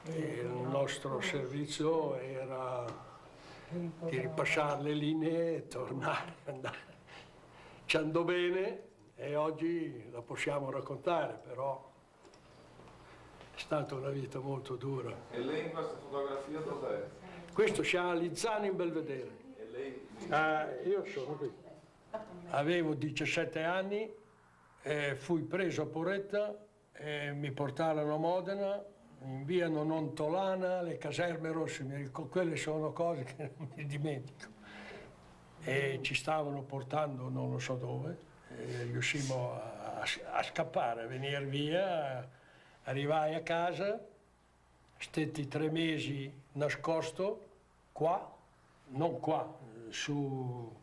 E il nostro servizio era di ripassare le linee e tornare, andare. Ci andò bene e oggi la possiamo raccontare, però è stata una vita molto dura. E lei in questa fotografia dov'è? Questo c'ha a Lizzano in Belvedere. E lei? Io sono qui. Avevo 17 anni, fui preso a Porretta, mi portarono a Modena, mi inviano Nontolana, le caserme rosse, quelle sono cose che non mi dimentico. E ci stavano portando non lo so dove, riuscimmo a scappare, a venire via, arrivai a casa, stetti 3 mesi nascosto, qua, non qua, su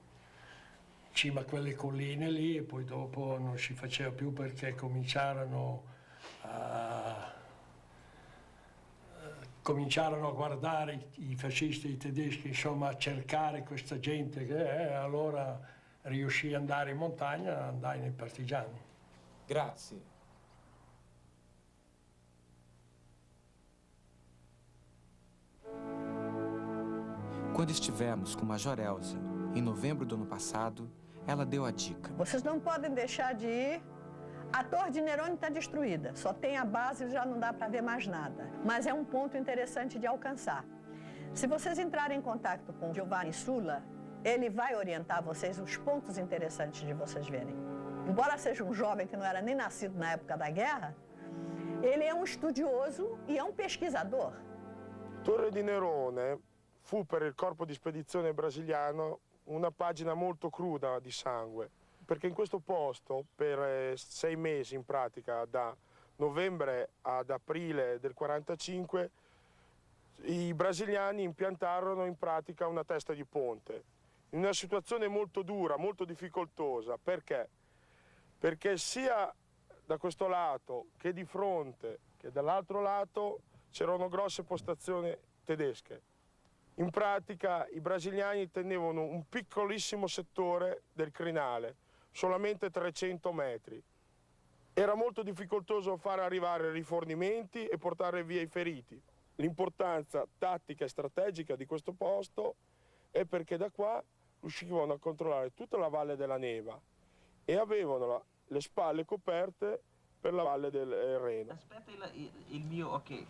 cima a quelle colline lì, e poi dopo non si faceva più perché cominciarono a guardare i fascisti, i tedeschi, insomma, a cercare questa gente allora riuscì ad andare in montagna, andai nei partigiani. Grazie. Quando estivemos com Major Elza, em novembro do ano passado, ela deu a dica. Vocês não podem deixar de ir. A Torre de Nerone está destruída, só tem a base e já não dá para ver mais nada. Mas é um ponto interessante de alcançar. Se vocês entrarem em contato com Giovanni Sulla, ele vai orientar vocês os pontos interessantes de vocês verem. Embora seja um jovem que não era nem nascido na época da guerra, ele é um estudioso e é um pesquisador. Torre di Nerone fu per il corpo di spedizione brasiliano una pagina molto cruda di sangue, perché in questo posto per 6 mesi in pratica, da novembre ad aprile del 45, i brasiliani impiantarono in pratica una testa di ponte, in una situazione molto dura, molto difficoltosa. Perché? Perché sia da questo lato che di fronte che dall'altro lato c'erano grosse postazioni tedesche. In pratica i brasiliani tenevano un piccolissimo settore del crinale, solamente 300 metri. Era molto difficoltoso far arrivare rifornimenti e portare via i feriti. L'importanza tattica e strategica di questo posto è perché da qua riuscivano a controllare tutta la valle della Neva e avevano le spalle coperte per la valle del Reno. Aspetta il mio ok.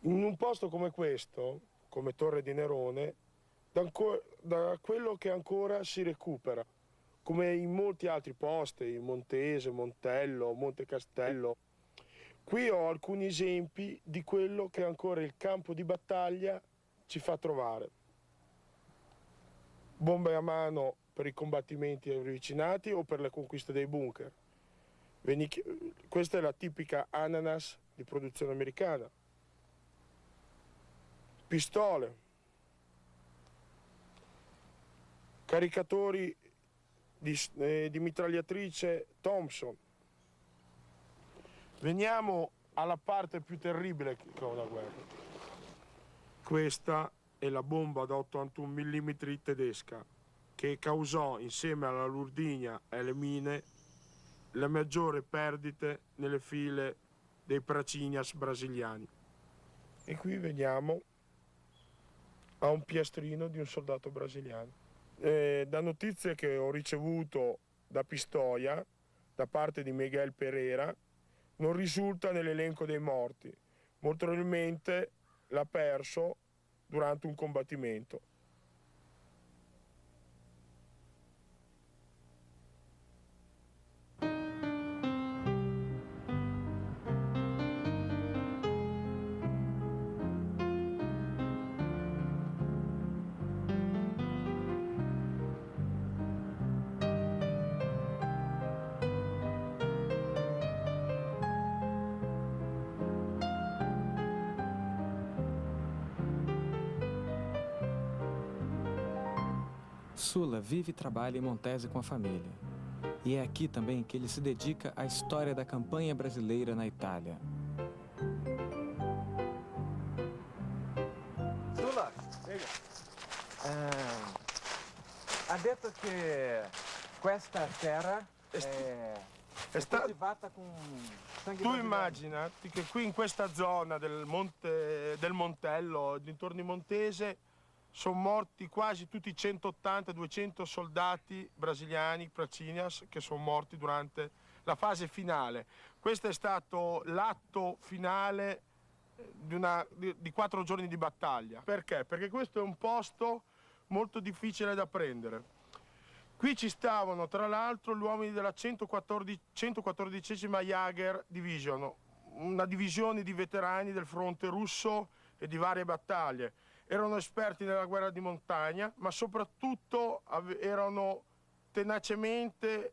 In un posto come questo, come Torre di Nerone, da quello che ancora si recupera, come in molti altri posti, Montese, Montello, Monte Castello. Qui ho alcuni esempi di quello che ancora il campo di battaglia ci fa trovare. Bombe a mano per i combattimenti ravvicinati o per le conquiste dei bunker. Questa è la tipica ananas di produzione americana. Pistole, caricatori di mitragliatrice Thompson. Veniamo alla parte più terribile che ho una guerra. Questa è la bomba da 81 mm tedesca che causò insieme alla Lurdigna e alle mine le maggiori perdite nelle file dei Pracinhas brasiliani. E qui vediamo a un piastrino di un soldato brasiliano. Da notizie che ho ricevuto da Pistoia, da parte di Miguel Pereira, non risulta nell'elenco dei morti. Molto probabilmente l'ha perso durante un combattimento. Sula vive e trabalha em Montese com a família. E é aqui também que ele se dedica à história da campanha brasileira na Itália. Sula, ha detto che questa terra è coltivata con sangue Tu brasiliano. immaginati che qui in questa zona del Montello, dintorni Montese, sono morti quasi tutti 180-200 soldati brasiliani, Pracinhas, che sono morti durante la fase finale. Questo è stato l'atto finale di 4 giorni di battaglia. Perché? Perché questo è un posto molto difficile da prendere. Qui ci stavano, tra l'altro, gli uomini della 114esima Jager Division, una divisione di veterani del fronte russo e di varie battaglie. Erano esperti nella guerra di montagna, ma soprattutto erano tenacemente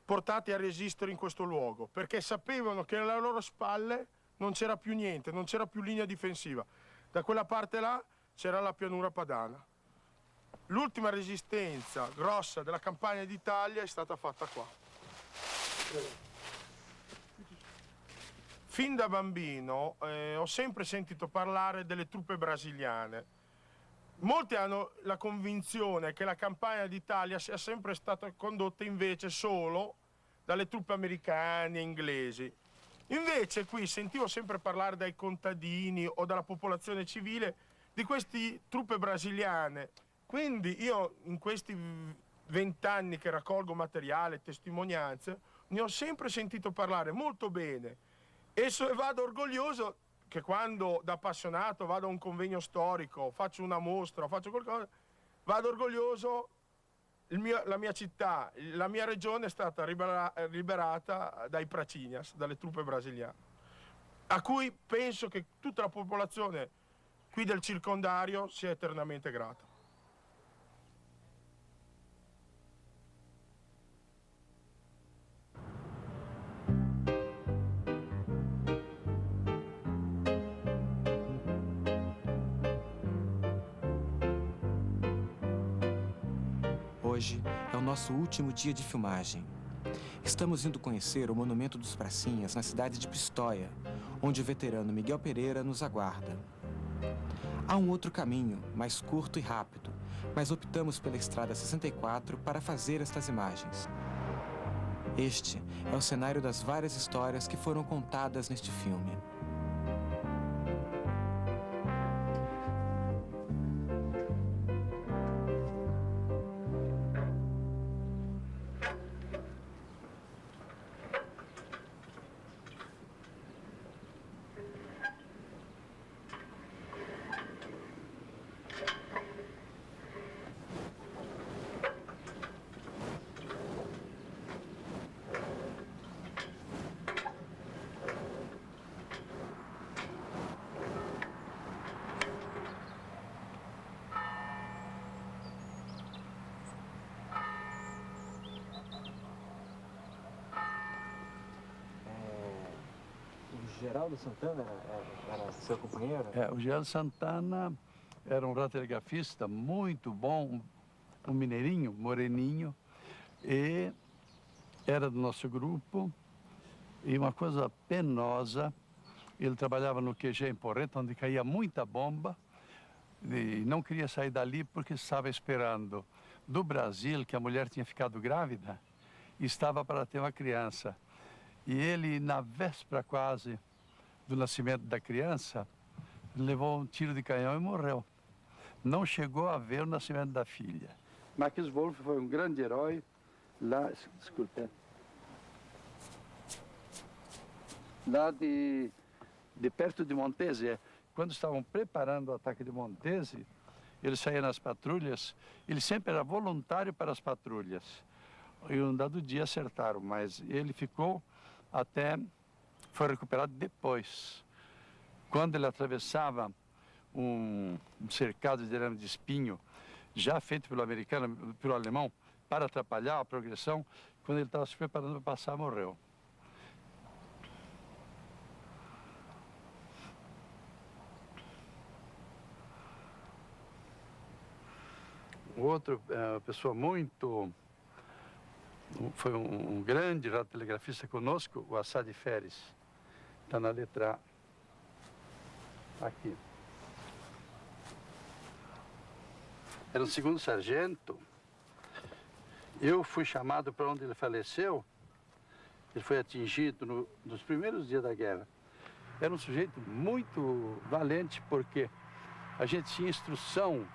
portati a resistere in questo luogo, perché sapevano che alle loro spalle non c'era più niente, non c'era più linea difensiva. Da quella parte là c'era la pianura padana. L'ultima resistenza grossa della campagna d'Italia è stata fatta qua. Fin da bambino ho sempre sentito parlare delle truppe brasiliane. Molti hanno la convinzione che la campagna d'Italia sia sempre stata condotta invece solo dalle truppe americane e inglesi. Invece qui sentivo sempre parlare dai contadini o dalla popolazione civile di queste truppe brasiliane. Quindi io in questi 20 anni che raccolgo materiale, testimonianze, ne ho sempre sentito parlare molto bene. E vado orgoglioso che quando da appassionato vado a un convegno storico, faccio una mostra, faccio qualcosa, vado orgoglioso, la mia città, la mia regione è stata liberata dai Pracinhas, dalle truppe brasiliane, a cui penso che tutta la popolazione qui del circondario sia eternamente grata. Hoje é o nosso último dia de filmagem. Estamos indo conhecer o Monumento dos Pracinhas na cidade de Pistoia, onde o veterano Miguel Pereira nos aguarda. Há um outro caminho, mais curto e rápido, mas optamos pela Estrada 64 para fazer estas imagens. Este é o cenário das várias histórias que foram contadas neste filme. Geraldo Santana era seu companheiro? O Geraldo Santana era um radiografista muito bom, um mineirinho, moreninho, e era do nosso grupo. E uma coisa penosa, ele trabalhava no QG em Porreta, onde caía muita bomba, e não queria sair dali porque estava esperando do Brasil, que a mulher tinha ficado grávida, estava para ter uma criança. E ele, na véspera quase do nascimento da criança, levou um tiro de canhão e morreu. Não chegou a ver o nascimento da filha. Max Wolf foi um grande herói lá, desculpe, lá de perto de Montese. Quando estavam preparando o ataque de Montese, ele saía nas patrulhas, ele sempre era voluntário para as patrulhas. E um dado dia acertaram, mas ele ficou até, foi recuperado depois. Quando ele atravessava um cercado de arame de espinho, já feito pelo americano, pelo alemão, para atrapalhar a progressão, quando ele estava se preparando para passar, morreu. Outro, pessoa muito... Foi um grande radiotelegrafista conosco, o Assad Feres. Está na letra A. Aqui. Era um segundo sargento. Eu fui chamado para onde ele faleceu. Ele foi atingido nos primeiros dias da guerra. Era um sujeito muito valente, porque a gente tinha instrução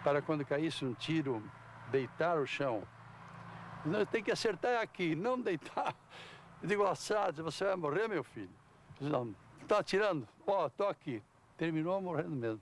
para quando caísse um tiro, deitar o chão. Não, tem que acertar aqui, não deitar. Eu digo, Assad, você vai morrer, meu filho? Não, está atirando? Ó, estou aqui. Terminou morrendo mesmo.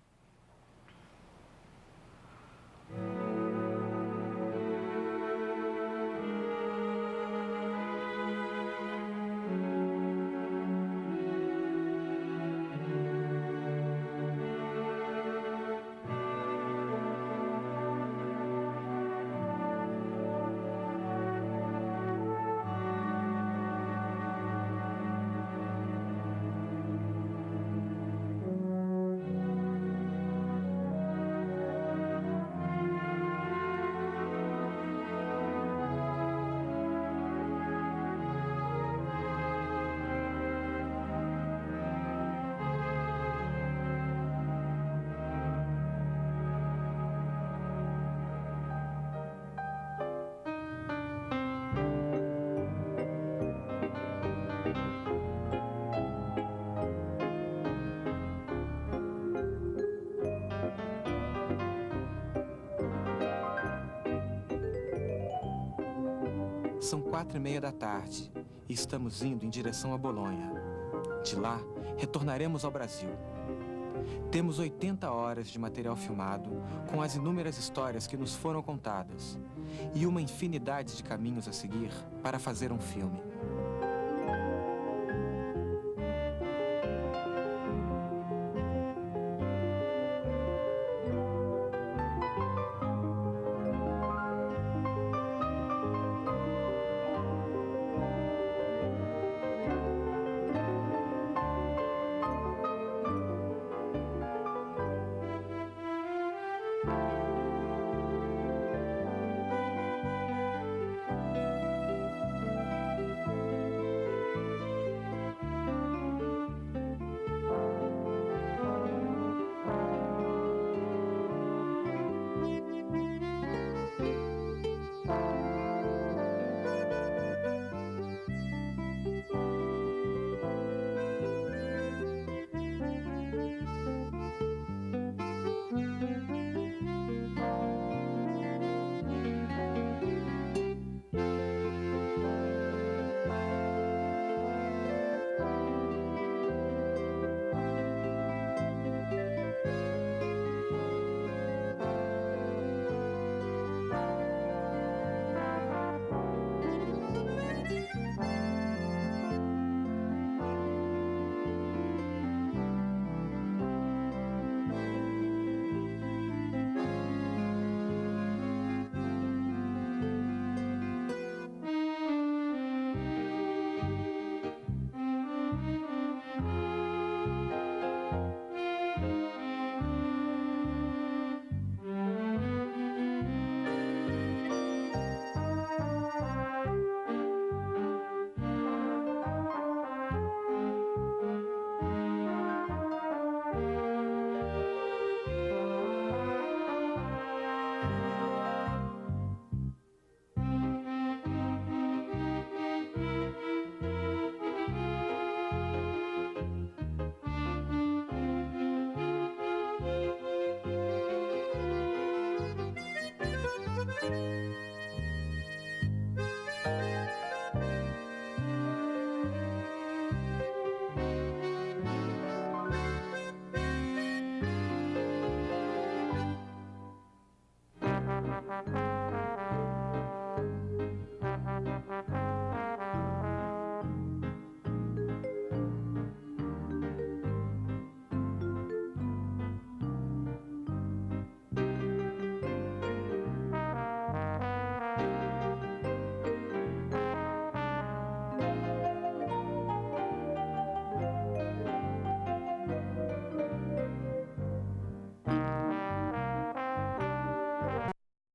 São 4h30 da tarde e estamos indo em direção a Bolonha. De lá, retornaremos ao Brasil. Temos 80 horas de material filmado, com as inúmeras histórias que nos foram contadas, e uma infinidade de caminhos a seguir para fazer um filme.